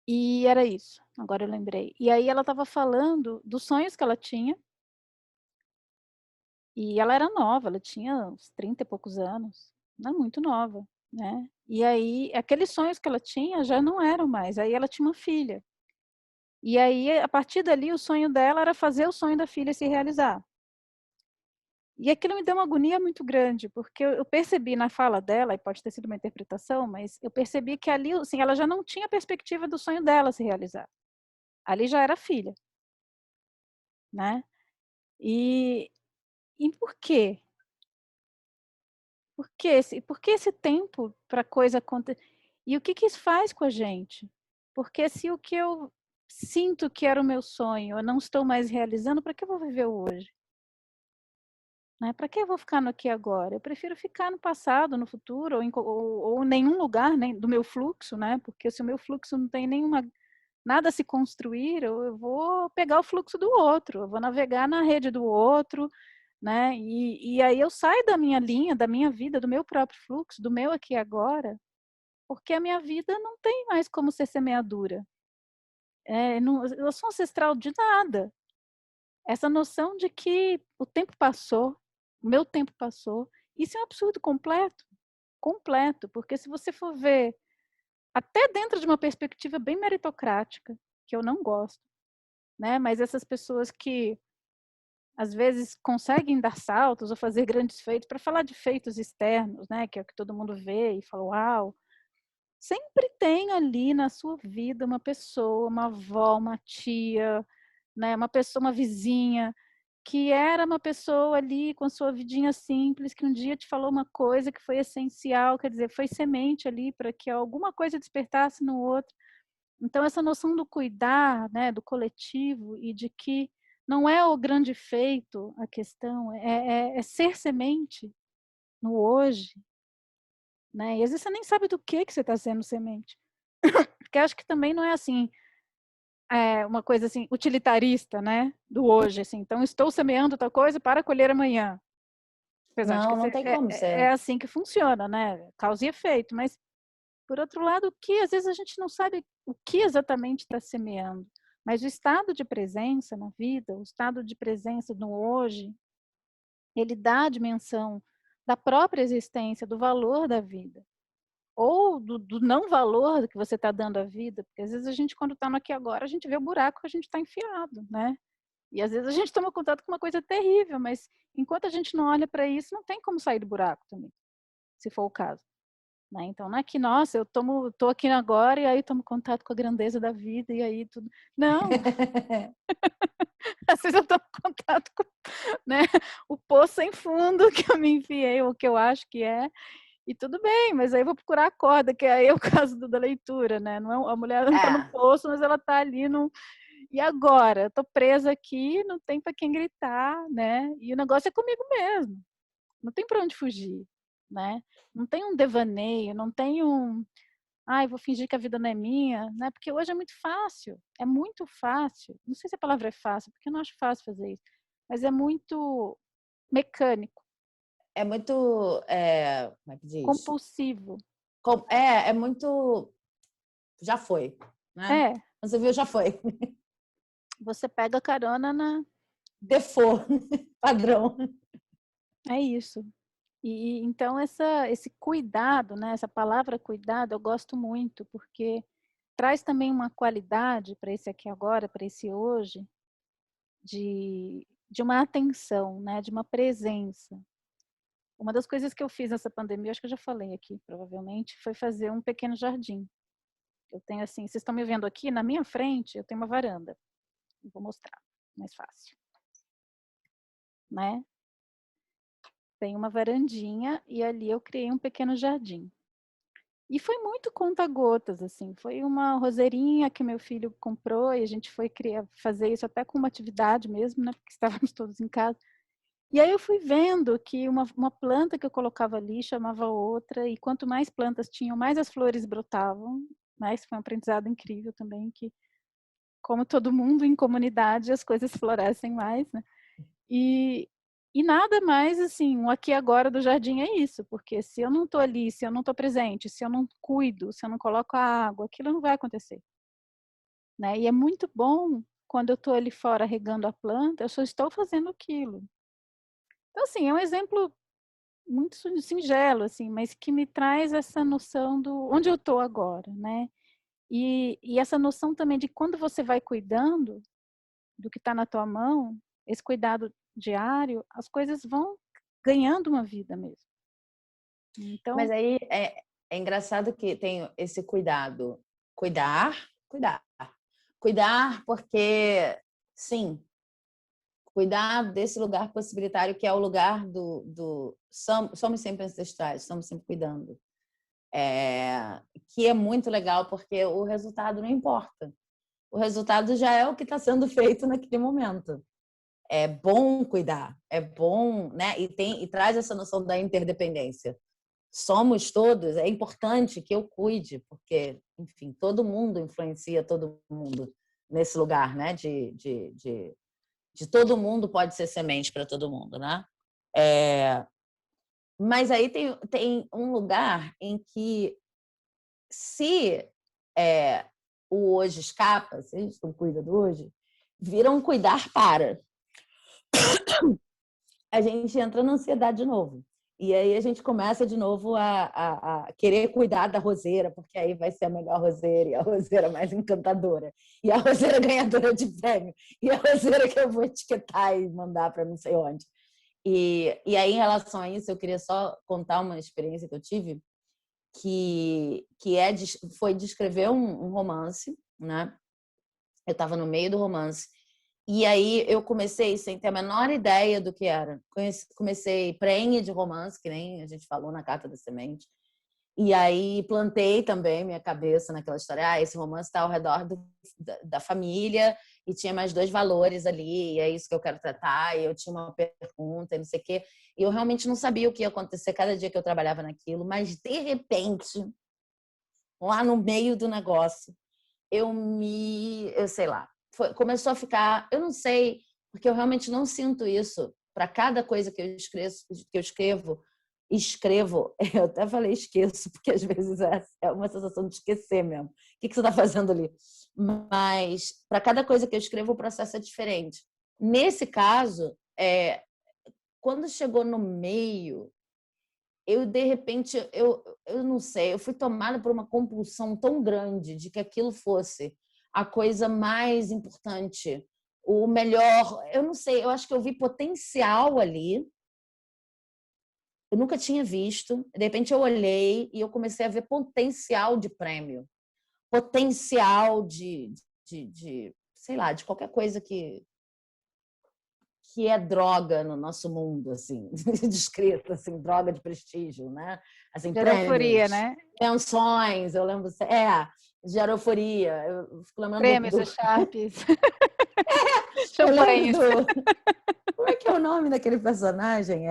E era isso, agora eu lembrei. E aí ela estava falando dos sonhos que ela tinha, e ela era nova, ela tinha uns 30 e poucos anos, não muito nova, né. E aí, aqueles sonhos que ela tinha já não eram mais, aí ela tinha uma filha. E aí, a partir dali, o sonho dela era fazer o sonho da filha se realizar. E aquilo me deu uma agonia muito grande, porque eu percebi na fala dela, e pode ter sido uma interpretação, mas eu percebi que ali, assim, ela já não tinha perspectiva do sonho dela se realizar. Ali já era filha, né. E por quê? Por que esse tempo para coisa acontecer? E o que isso faz com a gente? Porque se o que eu sinto que era o meu sonho, eu não estou mais realizando, para que eu vou viver o hoje? Né, para que eu vou ficar no aqui e agora? Eu prefiro ficar no passado, no futuro ou em nenhum lugar, nem do meu fluxo, né, porque se o meu fluxo não tem nada a se construir, eu vou pegar o fluxo do outro, eu vou navegar na rede do outro, né, e aí eu saio da minha linha, da minha vida, do meu próprio fluxo, do meu aqui e agora, porque a minha vida não tem mais como ser semeadura. Não, eu sou ancestral de nada. Essa noção de que o tempo passou, o meu tempo passou, isso é um absurdo completo, completo, porque se você for ver, até dentro de uma perspectiva bem meritocrática, que eu não gosto, né, mas essas pessoas que às vezes conseguem dar saltos ou fazer grandes feitos, para falar de feitos externos, né, que é o que todo mundo vê e fala: "Uau!", sempre tem ali na sua vida uma pessoa, uma avó, uma tia, né, uma pessoa, uma vizinha, que era uma pessoa ali com a sua vidinha simples, que um dia te falou uma coisa que foi essencial, quer dizer, foi semente ali para que alguma coisa despertasse no outro. Então essa noção do cuidar, né, do coletivo e de que não é o grande feito a questão, é ser semente no hoje, né, e às vezes você nem sabe do que você está sendo semente. Porque acho que também não é assim, uma coisa assim, utilitarista, né? Do hoje, assim. Então, estou semeando tal coisa para colher amanhã. Apesar de que Não, não tem como é ser. assim que funciona, né? Causa e efeito. Mas, por outro lado, o que às vezes a gente não sabe o que exatamente está semeando. Mas o estado de presença na vida, o estado de presença no hoje, ele dá a dimensão da própria existência, do valor da vida. Ou do não valor que você está dando à vida. Porque às vezes a gente, quando está no aqui e agora, a gente vê o buraco que a gente está enfiado, né? E às vezes a gente toma contato com uma coisa terrível, mas enquanto a gente não olha para isso, não tem como sair do buraco também, se for o caso. Né? Então não é que, nossa, eu tô aqui agora e aí tomo contato com a grandeza da vida e aí tudo. Não, às vezes eu tomo contato com, né, o poço sem fundo que eu me enfiei, ou que eu acho que é, e tudo bem, mas aí eu vou procurar a corda, que aí é o caso da leitura, né? Não é, a mulher não está no É, poço, mas ela está ali no. E agora? Eu tô presa aqui, não tem para quem gritar, né? E o negócio é comigo mesmo. Não tem para onde fugir, né? Não tem um devaneio, não tem um, ai, vou fingir que a vida não é minha, né? Porque hoje é muito fácil. É muito fácil. Não sei se a palavra é fácil, porque eu não acho fácil fazer isso, mas é muito mecânico, é muito, como é que diz? compulsivo. É muito, já foi, né? É, Você viu, já foi. você pega carona na. Default, padrão. É isso. E então esse cuidado, né, essa palavra cuidado, eu gosto muito, porque traz também uma qualidade para esse aqui agora, para esse hoje, de uma atenção, né, de uma presença. Uma das coisas que eu fiz nessa pandemia, acho que eu já falei aqui, provavelmente, foi fazer um pequeno jardim. Eu tenho assim, vocês estão me vendo aqui, na minha frente, eu tenho uma varanda. Eu vou mostrar, mais fácil, né? Tem uma varandinha e ali eu criei um pequeno jardim. E foi muito conta-gotas, assim. Foi uma roseirinha que meu filho comprou e a gente foi fazer isso até com uma atividade mesmo, né? Porque estávamos todos em casa. E aí eu fui vendo que uma planta que eu colocava ali chamava outra, e quanto mais plantas tinham, mais as flores brotavam. Mas foi um aprendizado incrível também, que, como todo mundo em comunidade, as coisas florescem mais, né? E, e nada mais, assim, o aqui e agora do jardim é isso, porque se eu não estou ali, se eu não estou presente, se eu não cuido, se eu não coloco a água, aquilo não vai acontecer, né? E é muito bom quando eu estou ali fora regando a planta, eu só estou fazendo aquilo. Então, assim, é um exemplo muito singelo, assim, mas que me traz essa noção do onde eu estou agora, né? E essa noção também de quando você vai cuidando do que está na tua mão, esse cuidado diário, as coisas vão ganhando uma vida mesmo. Mas Então, aí é engraçado que tem esse cuidado. Cuidar. Cuidar porque, sim, cuidar desse lugar possibilitário que é o lugar somos sempre ancestrais, estamos sempre cuidando. Que é muito legal porque o resultado não importa. O resultado já é o que está sendo feito naquele momento. É bom cuidar, é bom, né? E traz essa noção da interdependência. Somos todos, é importante que eu cuide, porque, enfim, todo mundo influencia todo mundo nesse lugar, né? De todo mundo pode ser semente para todo mundo, né? Mas aí tem um lugar em que, se o hoje escapa, se a gente não cuida do hoje, vira um cuidar para. A gente entra na ansiedade de novo. E aí a gente começa de novo a querer cuidar da roseira, porque aí vai ser a melhor roseira, e a roseira mais encantadora, e a roseira ganhadora de prêmio, e a roseira que eu vou etiquetar e mandar para não sei onde. E aí, em relação a isso, eu queria só contar uma experiência que eu tive, foi de escrever um romance, né? Eu estava no meio do romance. E aí eu comecei sem ter a menor ideia do que era. Comecei prenhe de romance, que nem a gente falou na Carta da Semente. E aí plantei também minha cabeça naquela história. Esse romance está ao redor da família e tinha mais dois valores ali, e é isso que eu quero tratar. E eu tinha uma pergunta e não sei o quê. E eu realmente não sabia o que ia acontecer cada dia que eu trabalhava naquilo, mas de repente, lá no meio do negócio, eu sei lá, começou a ficar, eu não sei, porque eu realmente não sinto isso. Para cada coisa que eu escrevo, eu até falei esqueço, porque às vezes é uma sensação de esquecer mesmo. O que você está fazendo ali? Mas para cada coisa que eu escrevo, o processo é diferente. Nesse caso, quando chegou no meio, eu de repente, eu não sei, eu fui tomada por uma compulsão tão grande de que aquilo fosse a coisa mais importante, o melhor. Eu não sei, eu acho que eu vi potencial ali. Eu nunca tinha visto. De repente eu olhei e eu comecei a ver potencial de prêmio, potencial de sei lá, de qualquer coisa que é droga no nosso mundo, assim, descrito, assim, droga de prestígio, né? Assim, De euforia, prêmios, né? menções, eu lembro, de euforia. Eu fico lembrando Prêmios, as Sharps. eu lembro Champanhes. como é que é o nome daquele personagem?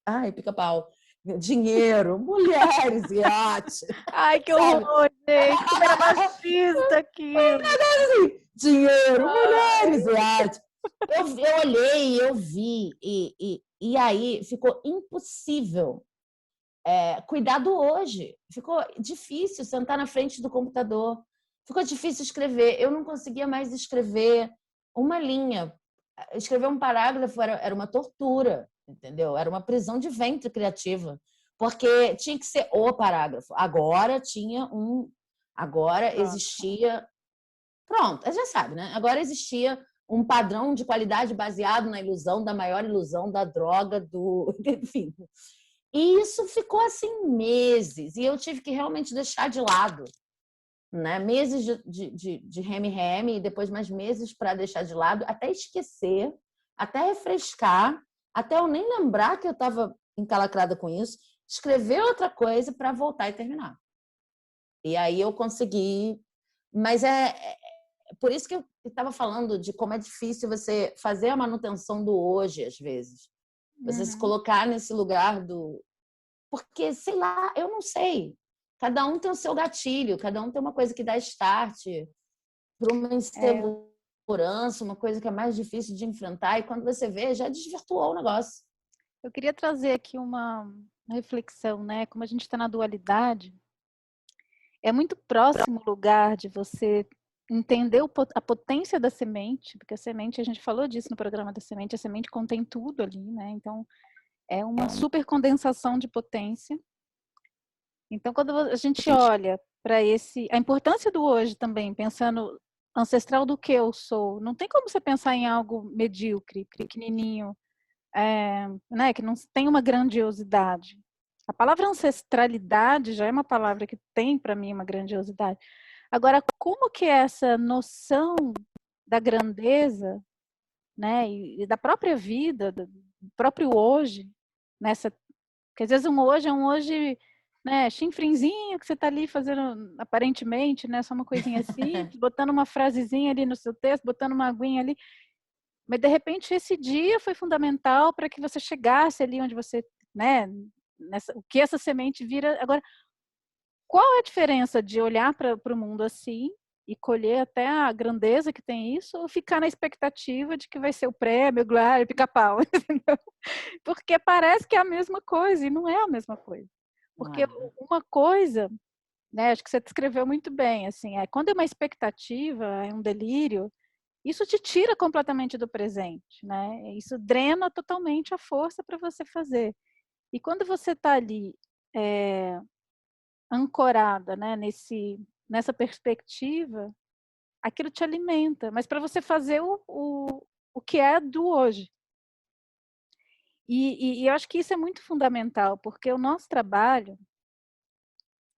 Ai, pica-pau. Dinheiro, mulheres, iate, Ai, que sabe? horror, gente. Como era machista aquilo. Assim, dinheiro, Ai. mulheres, iate. Eu olhei, eu vi, e aí ficou impossível cuidar do hoje. Ficou difícil sentar na frente do computador. Ficou difícil escrever. Eu não conseguia mais escrever uma linha. Escrever um parágrafo era uma tortura, entendeu? Era uma prisão de ventre criativa. Porque tinha que ser o parágrafo. Agora Pronto. existia. Pronto, já sabe, né? Agora existia um padrão de qualidade baseado na ilusão, da maior ilusão, da droga, enfim. E isso ficou assim meses, e eu tive que realmente deixar de lado, né? Meses de reme-reme, e depois mais meses para deixar de lado, até esquecer, até refrescar, até eu nem lembrar que eu estava encalacrada com isso, escrever outra coisa para voltar e terminar. E aí eu consegui, mas por isso que eu estava falando de como é difícil você fazer a manutenção do hoje, às vezes. Você se Uhum. colocar nesse lugar do. Porque, sei lá, eu não sei. Cada um tem o seu gatilho, cada um tem uma coisa que dá start para uma É, insegurança, uma coisa que é mais difícil de enfrentar, e quando você vê, já desvirtuou o negócio. eu queria trazer aqui uma reflexão, né? Como a gente está na dualidade, é muito próximo o lugar de você entender a potência da semente, porque a semente, a gente falou disso no programa da semente, a semente contém tudo ali, né? Então, é uma super condensação de potência. Então, quando a gente olha para a importância do hoje também, pensando ancestral do que eu sou, não tem como você pensar em algo medíocre, pequenininho, né, que não tem uma grandiosidade. A palavra ancestralidade já é uma palavra que tem para mim uma grandiosidade. Agora, como que essa noção da grandeza, né, e da própria vida, do próprio hoje, nessa, porque às vezes um hoje é um hoje, né, chinfrinzinho que você está ali fazendo aparentemente, né, só uma coisinha simples, botando uma frasezinha ali no seu texto, botando uma aguinha ali, mas de repente esse dia foi fundamental para que você chegasse ali onde você, né, o que essa semente vira. Agora, qual é a diferença de olhar para o mundo assim e colher até a grandeza que tem isso, ou ficar na expectativa de que vai ser o prêmio, glória, pica-pau, entendeu? Porque parece que é a mesma coisa e não é a mesma coisa. Não Porque é? uma coisa, né, acho que você descreveu muito bem, assim, quando é uma expectativa, é um delírio, isso te tira completamente do presente, né? Isso drena totalmente a força para você fazer. E quando você está ali ancorada, né, nessa perspectiva, aquilo te alimenta, mas para você fazer o que é do hoje. E eu acho que isso é muito fundamental, porque o nosso trabalho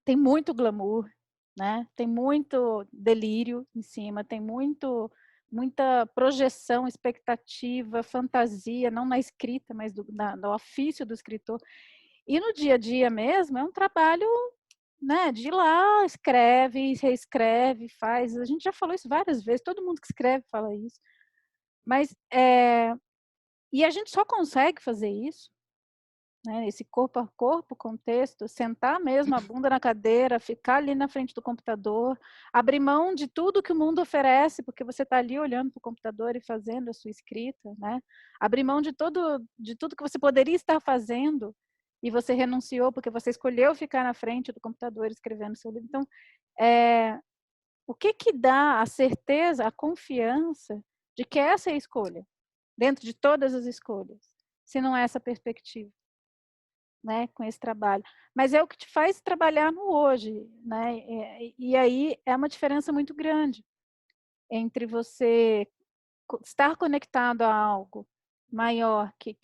tem muito glamour, né? Tem muito delírio em cima, tem muita projeção, expectativa, fantasia, não na escrita, mas no ofício do escritor. E no dia a dia mesmo é um trabalho, né, de ir lá, escreve, reescreve, faz. A gente já falou isso várias vezes, todo mundo que escreve fala isso. Mas e a gente só consegue fazer isso né, esse corpo a corpo, contexto, sentar mesmo a bunda na cadeira, ficar ali na frente do computador, abrir mão de tudo que o mundo oferece, porque você está ali olhando para o computador e fazendo a sua escrita, né? Abrir mão de tudo que você poderia estar fazendo e você renunciou porque você escolheu ficar na frente do computador escrevendo seu livro. Então, o que dá a certeza, a confiança de que essa é a escolha, dentro de todas as escolhas, se não é essa perspectiva? Né, com esse trabalho. Mas é o que te faz trabalhar no hoje, né? E aí é uma diferença muito grande entre você estar conectado a algo maior, que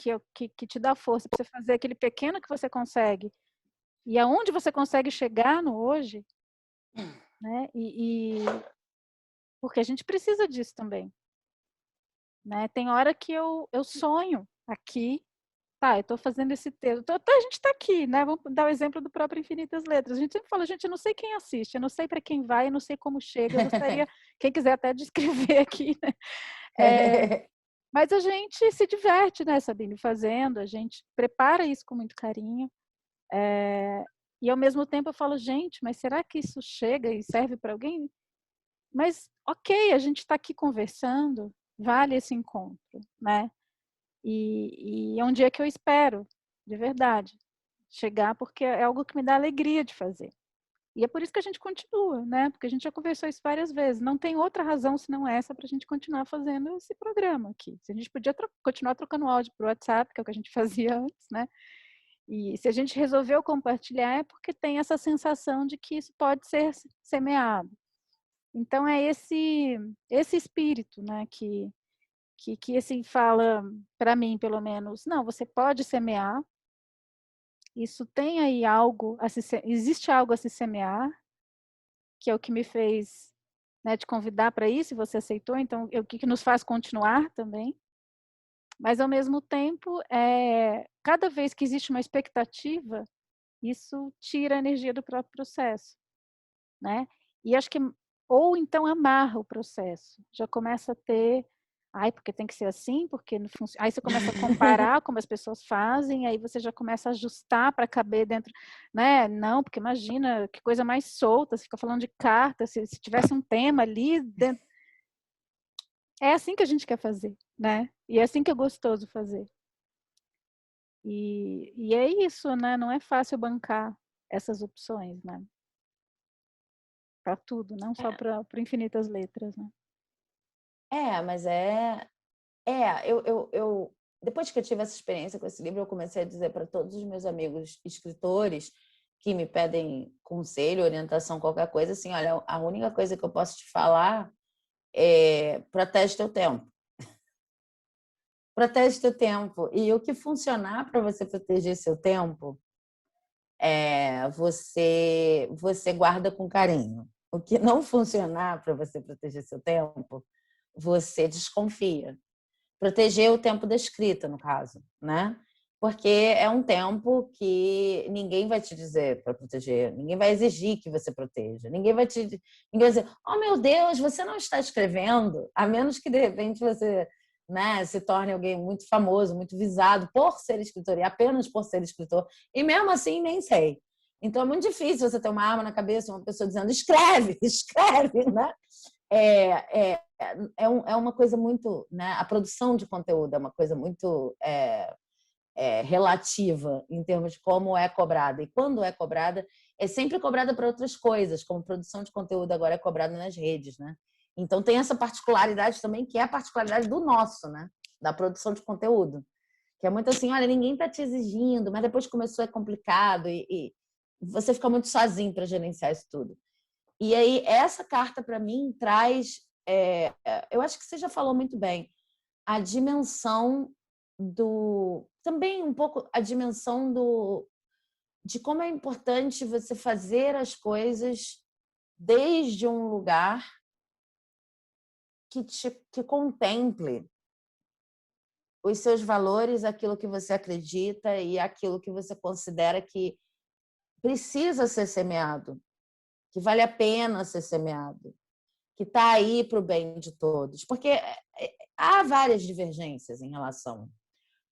te dá força para você fazer aquele pequeno que você consegue, e aonde você consegue chegar no hoje, né? Porque a gente precisa disso também, né? Tem hora que eu sonho aqui. Tá, eu estou fazendo esse texto. A gente está aqui, né? Vamos dar o exemplo do próprio Infinitas Letras. A gente sempre fala, gente, eu não sei quem assiste, eu não sei para quem vai, eu não sei como chega. Eu gostaria, quem quiser até descrever aqui, né? Mas a gente se diverte, né, Sabine, fazendo, a gente prepara isso com muito carinho. E ao mesmo tempo eu falo, gente, mas será que isso chega e serve para alguém? Mas, ok, a gente está aqui conversando, vale esse encontro, né? E é um dia que eu espero, de verdade, chegar, porque é algo que me dá alegria de fazer. E é por isso que a gente continua, né? Porque a gente já conversou isso várias vezes. Não tem outra razão senão essa para a gente continuar fazendo esse programa aqui. Se a gente podia continuar trocando áudio por WhatsApp, que é o que a gente fazia antes, né? E se a gente resolveu compartilhar é porque tem essa sensação de que isso pode ser semeado. Então é esse espírito, né? Que assim fala para mim, pelo menos, não, você pode semear. Isso tem aí algo existe algo a se semear, que é o que me fez, né, te convidar para isso, e você aceitou, então o que nos faz continuar também. Mas ao mesmo tempo, cada vez que existe uma expectativa, isso tira a energia do próprio processo, né? E acho que ou então amarra o processo, já começa a ter, ai, porque tem que ser assim, porque não funciona. Aí você começa a comparar como as pessoas fazem, aí você já começa a ajustar para caber dentro, né? Não, porque imagina que coisa mais solta, você fica falando de carta, se tivesse um tema ali dentro. É assim que a gente quer fazer, né? E é assim que é gostoso fazer. E é isso, né? Não é fácil bancar essas opções, né? Para tudo, não só para Infinitas Letras, né? Mas depois que eu tive essa experiência com esse livro, eu comecei a dizer para todos os meus amigos escritores que me pedem conselho, orientação, qualquer coisa, assim, olha, a única coisa que eu posso te falar é protege teu tempo. Protege teu tempo. E o que funcionar para você proteger seu tempo, você guarda com carinho. O que não funcionar para você proteger seu tempo, você desconfia. Proteger o tempo da escrita, no caso, né? Porque é um tempo que ninguém vai te dizer para proteger, ninguém vai exigir que você proteja, ninguém vai dizer, oh meu Deus, você não está escrevendo, a menos que de repente você, né, se torne alguém muito famoso, muito visado por ser escritor e apenas por ser escritor, e mesmo assim nem sei. Então é muito difícil você ter uma arma na cabeça, uma pessoa dizendo escreve, escreve, né? É uma coisa muito, né? A produção de conteúdo é uma coisa muito relativa em termos de como é cobrada. E quando é cobrada, é sempre cobrada para outras coisas, como produção de conteúdo agora é cobrada nas redes, né? Então tem essa particularidade também, que é a particularidade do nosso, né? Da produção de conteúdo. Que é muito assim, olha, ninguém está te exigindo, mas depois começou é complicado e você fica muito sozinho para gerenciar isso tudo. E aí, essa carta, para mim, traz. Eu acho que você já falou muito bem, a dimensão do. Também um pouco a dimensão de como é importante você fazer as coisas desde um lugar que contemple os seus valores, aquilo que você acredita e aquilo que você considera que precisa ser semeado, que vale a pena ser semeado, que está aí para o bem de todos. Porque há várias divergências em relação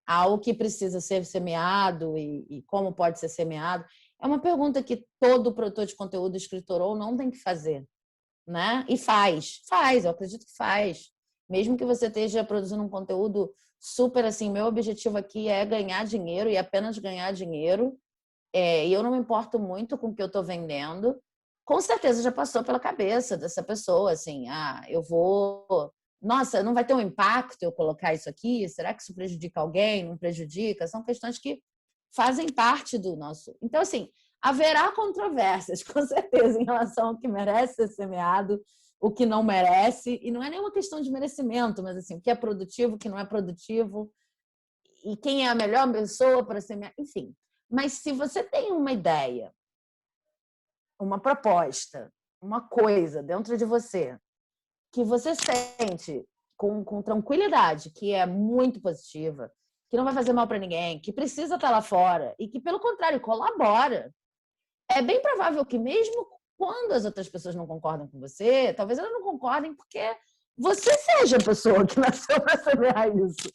ao que precisa ser semeado e como pode ser semeado? É uma pergunta que todo produtor de conteúdo, escritor ou não, tem que fazer, né? E faz, eu acredito que faz. Mesmo que você esteja produzindo um conteúdo super assim, meu objetivo aqui é ganhar dinheiro e apenas ganhar dinheiro, e eu não me importo muito com o que eu estou vendendo. Com certeza já passou pela cabeça dessa pessoa, assim, eu vou... Nossa, não vai ter um impacto eu colocar isso aqui? Será que isso prejudica alguém? Não prejudica? São questões que fazem parte do nosso... Então, assim, haverá controvérsias, com certeza, em relação ao que merece ser semeado, o que não merece, e não é nenhuma questão de merecimento, mas assim, o que é produtivo, o que não é produtivo, e quem é a melhor pessoa para semear, enfim. Mas se você tem uma ideia, uma proposta, uma coisa dentro de você que você sente com tranquilidade, que é muito positiva, que não vai fazer mal para ninguém, que precisa estar lá fora e que, pelo contrário, colabora, é bem provável que mesmo quando as outras pessoas não concordam com você, talvez elas não concordem porque você seja a pessoa que nasceu para semear isso.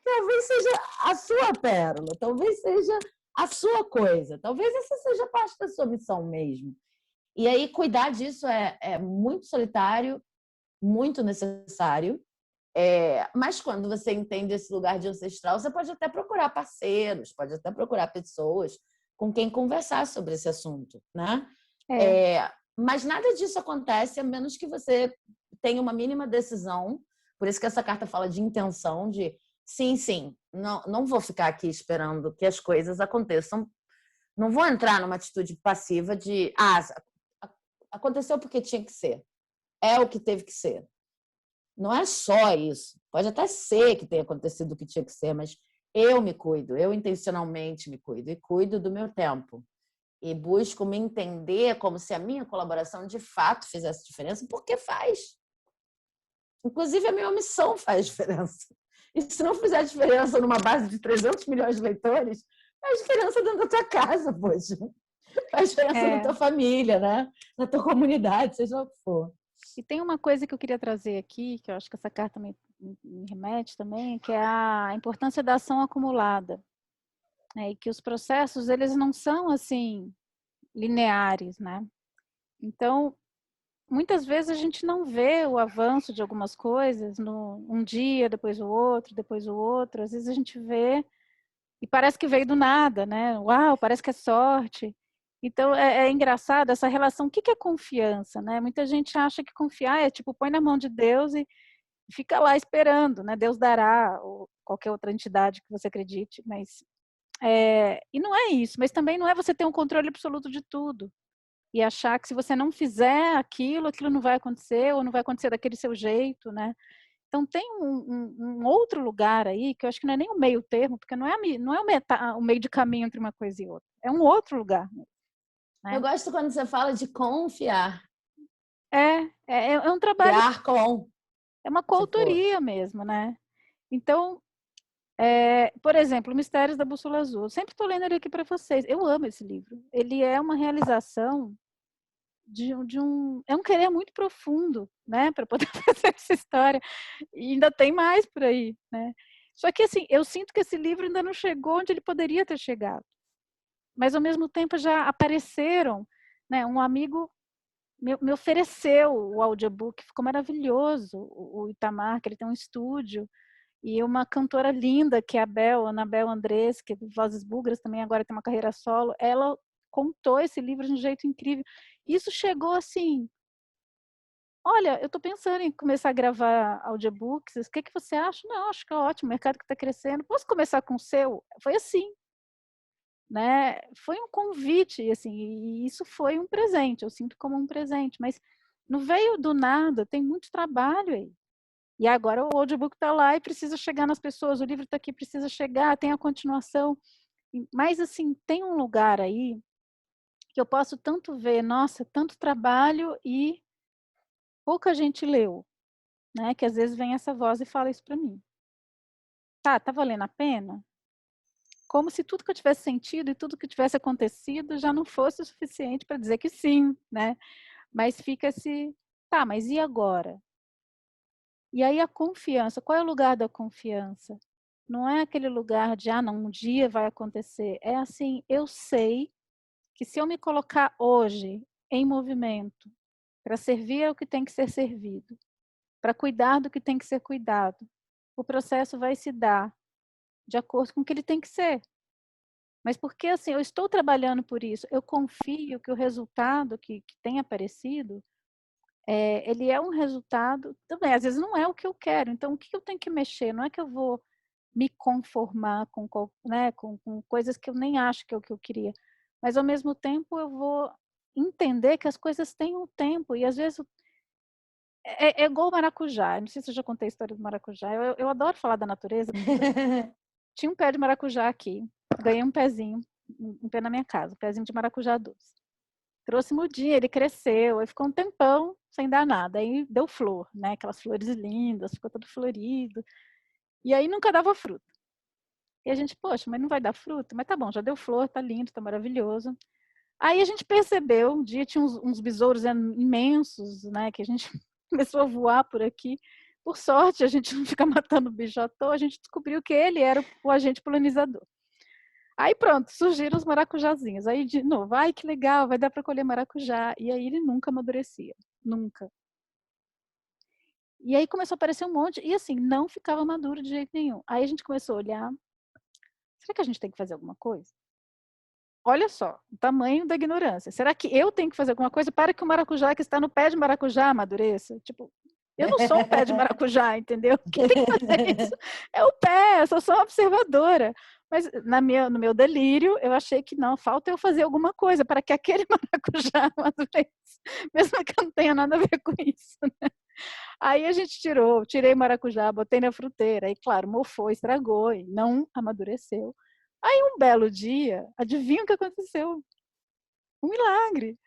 Talvez seja a sua pérola, talvez seja a sua coisa, talvez essa seja parte da sua missão mesmo. E aí cuidar disso é muito solitário, muito necessário, mas quando você entende esse lugar de ancestral, você pode até procurar parceiros, pode até procurar pessoas com quem conversar sobre esse assunto, né? Mas nada disso acontece a menos que você tenha uma mínima decisão. Por isso que essa carta fala de intenção, de sim, não vou ficar aqui esperando que as coisas aconteçam. Não vou entrar numa atitude passiva de aconteceu porque tinha que ser. É o que teve que ser. Não é só isso. Pode até ser que tenha acontecido o que tinha que ser, mas eu me cuido, eu intencionalmente me cuido e cuido do meu tempo. E busco me entender como se a minha colaboração de fato fizesse diferença, porque faz. Inclusive, a minha omissão faz diferença. E se não fizer diferença numa base de 300 milhões de leitores, faz diferença dentro da tua casa, poxa. Faz diferença na tua família, né? Na tua comunidade, seja o que for. E tem uma coisa que eu queria trazer aqui, que eu acho que essa carta me remete também, que é a importância da ação acumulada. E que os processos, eles não são, assim, lineares, né? Então, muitas vezes a gente não vê o avanço de algumas coisas um dia, depois o outro, depois o outro. Às vezes a gente vê e parece que veio do nada, né? Uau, parece que é sorte. Então, é engraçado essa relação. O que é confiança, né? Muita gente acha que confiar é tipo, põe na mão de Deus e fica lá esperando, né? Deus dará, ou qualquer outra entidade que você acredite, mas... e não é isso, mas também não é você ter um controle absoluto de tudo e achar que se você não fizer aquilo, aquilo não vai acontecer, ou não vai acontecer daquele seu jeito, né? Então tem um outro lugar aí, que eu acho que não é nem o meio termo, porque não é o meio de caminho entre uma coisa e outra, é um outro lugar. Né? Eu gosto quando você fala de confiar. É um trabalho... Confiar com. É uma coautoria mesmo, né? Então, por exemplo, Mistérios da Bússola Azul. Eu sempre estou lendo ele aqui para vocês. Eu amo esse livro. Ele é uma realização é um querer muito profundo, né, para poder fazer essa história. E ainda tem mais por aí, né? Só que assim, eu sinto que esse livro ainda não chegou onde ele poderia ter chegado. Mas ao mesmo tempo já apareceram, né? Um amigo me ofereceu o audiobook, ficou maravilhoso. O Itamar, que ele tem um estúdio, e uma cantora linda, que é a Anabel Andrés, que é do Vozes Búlgaras, também agora tem uma carreira solo. Ela contou esse livro de um jeito incrível. Isso chegou assim, olha, eu estou pensando em começar a gravar audiobooks, o que você acha? Não, acho que é ótimo, o mercado que está crescendo. Posso começar com o seu? Foi assim, né? Foi um convite, assim, e isso foi um presente, eu sinto como um presente, mas não veio do nada, tem muito trabalho aí. E agora o audiobook está lá e precisa chegar nas pessoas, o livro está aqui, precisa chegar, tem a continuação. Mas, assim, tem um lugar aí que eu posso tanto ver, nossa, tanto trabalho e pouca gente leu, né? Que às vezes vem essa voz e fala isso para mim. Tá valendo a pena? Como se tudo que eu tivesse sentido e tudo que tivesse acontecido já não fosse o suficiente para dizer que sim, né? Mas fica esse, mas e agora? E aí a confiança, qual é o lugar da confiança? Não é aquele lugar de, não, um dia vai acontecer. É assim, eu sei que se eu me colocar hoje em movimento para servir ao que tem que ser servido, para cuidar do que tem que ser cuidado, o processo vai se dar de acordo com o que ele tem que ser. Mas porque assim, eu estou trabalhando por isso, eu confio que o resultado que tem aparecido, ele é um resultado também, às vezes não é o que eu quero, então o que eu tenho que mexer? Não é que eu vou me conformar com, né, com coisas que eu nem acho que é o que eu queria, mas ao mesmo tempo eu vou entender que as coisas têm um tempo, e às vezes é igual o maracujá, não sei se eu já contei a história do maracujá, eu adoro falar da natureza. Tinha um pé de maracujá aqui, ganhei um pezinho, um pé na minha casa, um pezinho de maracujá doce. Trouxe mudinha, ele cresceu, aí ficou um tempão sem dar nada, aí deu flor, né? Aquelas flores lindas, ficou todo florido, e aí nunca dava fruto. E a gente, poxa, mas não vai dar fruto? Mas tá bom, já deu flor, tá lindo, tá maravilhoso. Aí a gente percebeu, um dia tinha uns besouros imensos, né? Que a gente começou a voar por aqui. Por sorte, a gente não fica matando o bicho à toa, a gente descobriu que ele era o agente polinizador. Aí pronto, surgiram os maracujazinhos. Aí de novo, ai que legal, vai dar para colher maracujá. E aí ele nunca amadurecia, nunca. E aí começou a aparecer um monte, e assim, não ficava maduro de jeito nenhum. Aí a gente começou a olhar, será que a gente tem que fazer alguma coisa? Olha só, o tamanho da ignorância. Será que eu tenho que fazer alguma coisa para que o maracujá que está no pé de maracujá amadureça? Tipo, eu não sou um pé de maracujá, entendeu? Quem tem que fazer isso é o pé, eu só sou uma observadora. Mas no meu delírio, eu achei que não, falta eu fazer alguma coisa para que aquele maracujá amadureça, mesmo que eu não tenha nada a ver com isso. Né? Aí a gente tirei o maracujá, botei na fruteira, aí claro, mofou, estragou e não amadureceu. Aí um belo dia, adivinha o que aconteceu? Um milagre.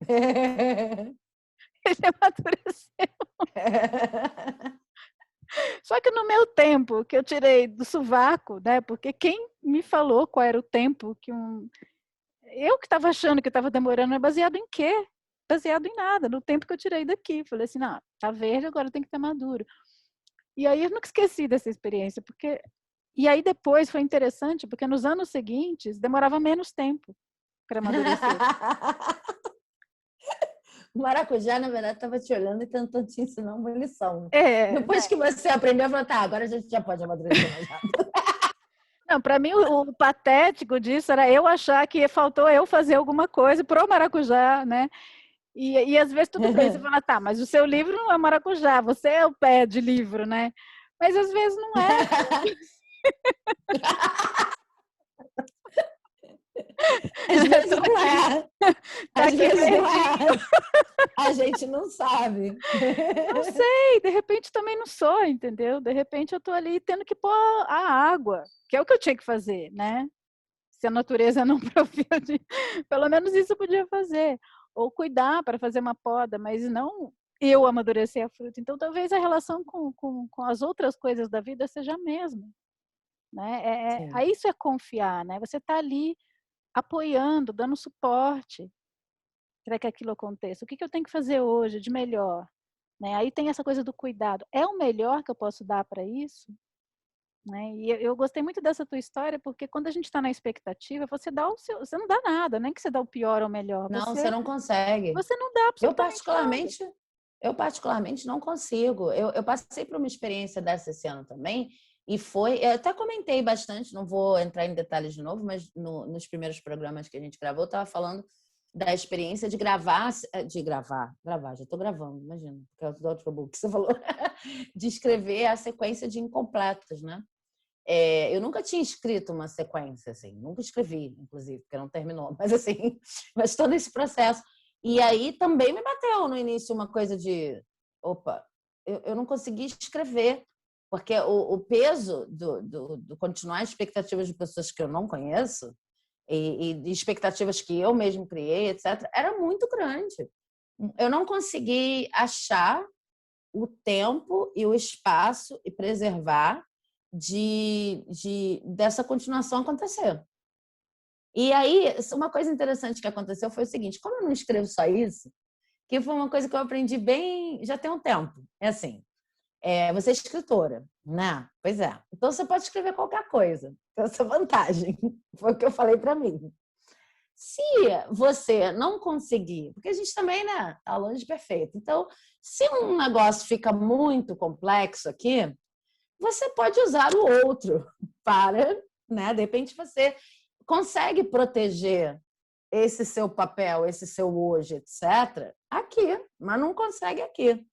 Ele amadureceu. Só que no meu tempo, que eu tirei do sovaco, né? Porque quem me falou qual era o tempo que eu que estava achando que estava demorando, é baseado em quê? Baseado em nada, no tempo que eu tirei daqui. Falei assim, não, tá verde, agora tem que estar maduro. E aí eu nunca esqueci dessa experiência, porque... E aí depois foi interessante, porque nos anos seguintes demorava menos tempo para amadurecer. O maracujá, na verdade, estava te olhando e tentou te ensinar uma lição. Né? Depois que você aprendeu, falou, tá, agora a gente já pode amadurecer mais rápido. Não, para mim o patético disso era eu achar que faltou eu fazer alguma coisa pro maracujá, né? E às vezes tudo bem, você fala, tá, mas o seu livro não é maracujá, você é o pé de livro, né? Mas às vezes não é. Às vezes não é. Tá Às aqui vezes não verdinho. é. A gente não sabe. Não sei, de repente também não sou, entendeu? De repente eu tô ali tendo que pôr a água, que é o que eu tinha que fazer, né? Se a natureza não provia de... Pelo menos isso eu podia fazer. Ou cuidar para fazer uma poda, mas não eu amadurecer a fruta. Então, talvez a relação com as outras coisas da vida seja a mesma. Né? Aí isso é confiar, né? Você está ali apoiando, dando suporte para que aquilo aconteça. O que eu tenho que fazer hoje de melhor? Né? Aí tem essa coisa do cuidado. É o melhor que eu posso dar para isso? Né? E eu gostei muito dessa tua história, porque quando a gente está na expectativa, você dá o seu, você não dá nada, nem que você dá o pior ou o melhor. Não, você não consegue. Você não dá Eu absolutamente nada. particularmente não consigo. Eu passei por uma experiência dessa esse ano também, e foi, eu até comentei bastante, não vou entrar em detalhes de novo, mas nos primeiros programas que a gente gravou, eu estava falando da experiência de gravar, já estou gravando, imagina, porque é o audiobook que você falou, de escrever a sequência de incompletos, né? Eu nunca tinha escrito uma sequência, assim, nunca escrevi, inclusive, porque não terminou, mas assim, mas todo esse processo. E aí também me bateu no início uma coisa de, opa, eu não consegui escrever, porque o peso do continuar expectativas de pessoas que eu não conheço e de expectativas que eu mesmo criei, etc., era muito grande. Eu não consegui achar o tempo e o espaço e preservar dessa continuação acontecer. E aí, uma coisa interessante que aconteceu foi o seguinte, como eu não escrevo só isso, que foi uma coisa que eu aprendi bem, já tem um tempo, é assim, você é escritora, né? Pois é. Então, você pode escrever qualquer coisa. Tem essa vantagem. Foi o que eu falei para mim. Se você não conseguir, porque a gente também, né, tá longe de perfeito. Então, se um negócio fica muito complexo aqui, você pode usar o outro para, né, de repente você consegue proteger esse seu papel, esse seu hoje, etc., aqui, mas não consegue aqui.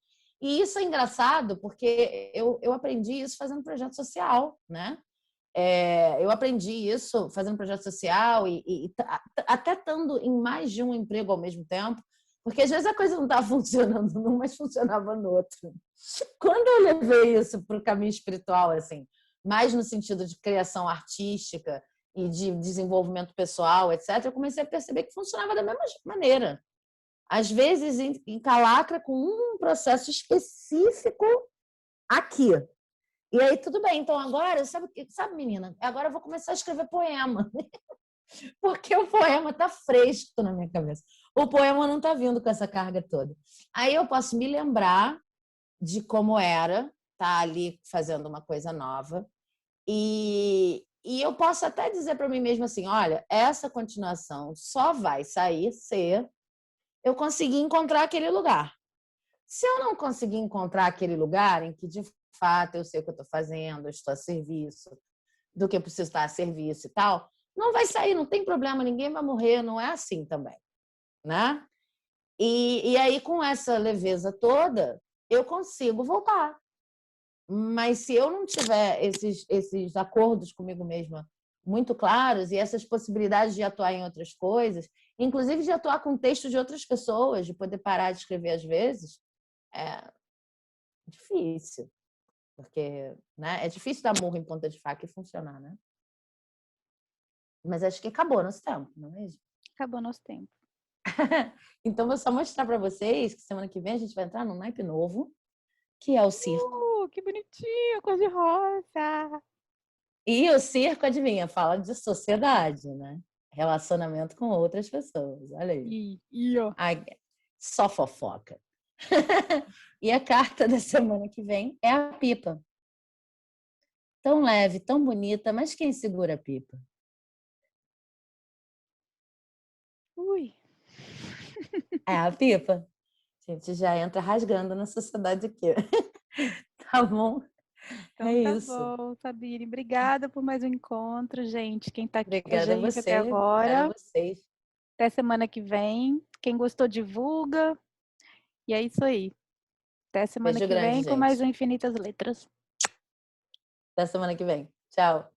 E isso é engraçado porque eu aprendi isso fazendo projeto social, né? Eu aprendi isso fazendo projeto social e até estando em mais de um emprego ao mesmo tempo, porque às vezes a coisa não estava funcionando num, mas funcionava no outro. Quando eu levei isso para o caminho espiritual, assim, mais no sentido de criação artística e de desenvolvimento pessoal, etc., eu comecei a perceber que funcionava da mesma maneira. Às vezes encalacra com um processo específico aqui. E aí, tudo bem. Então, agora, sabe, menina? Agora eu vou começar a escrever poema. Porque o poema está fresco na minha cabeça. O poema não está vindo com essa carga toda. Aí eu posso me lembrar de como era estar ali fazendo uma coisa nova. E eu posso até dizer para mim mesma assim, olha, essa continuação só vai sair se eu conseguir encontrar aquele lugar. Se eu não conseguir encontrar aquele lugar em que, de fato, eu sei o que eu estou fazendo, eu estou a serviço, do que eu preciso estar a serviço e tal, não vai sair, não tem problema, ninguém vai morrer, não é assim também, né? E aí, com essa leveza toda, eu consigo voltar. Mas se eu não tiver esses acordos comigo mesma muito claros e essas possibilidades de atuar em outras coisas, inclusive de atuar com textos de outras pessoas, de poder parar de escrever às vezes, é difícil. Porque, né, é difícil dar murro em ponta de faca e funcionar, né? Mas acho que acabou nosso tempo, não é mesmo? Acabou nosso tempo. Então, vou só mostrar para vocês que semana que vem a gente vai entrar num naipe novo, que é o circo. Que bonitinho, cor de rosa. E o circo, adivinha, fala de sociedade, né? Relacionamento com outras pessoas. Olha aí. Ó. Ai, só fofoca. E a carta da semana que vem é a pipa. Tão leve, tão bonita, mas quem segura a pipa? Ui. É a pipa. A gente já entra rasgando na sociedade aqui. Tá bom? Então É tá isso. bom, Sabine. Obrigada por mais um encontro, gente. Quem tá aqui com a Obrigada a gente até você, obrigada a agora. vocês. Até semana que vem. Quem gostou, divulga. E é isso aí. Até semana Beijo que grande, vem com mais gente. um Infinitas Letras. Até semana que vem. Tchau.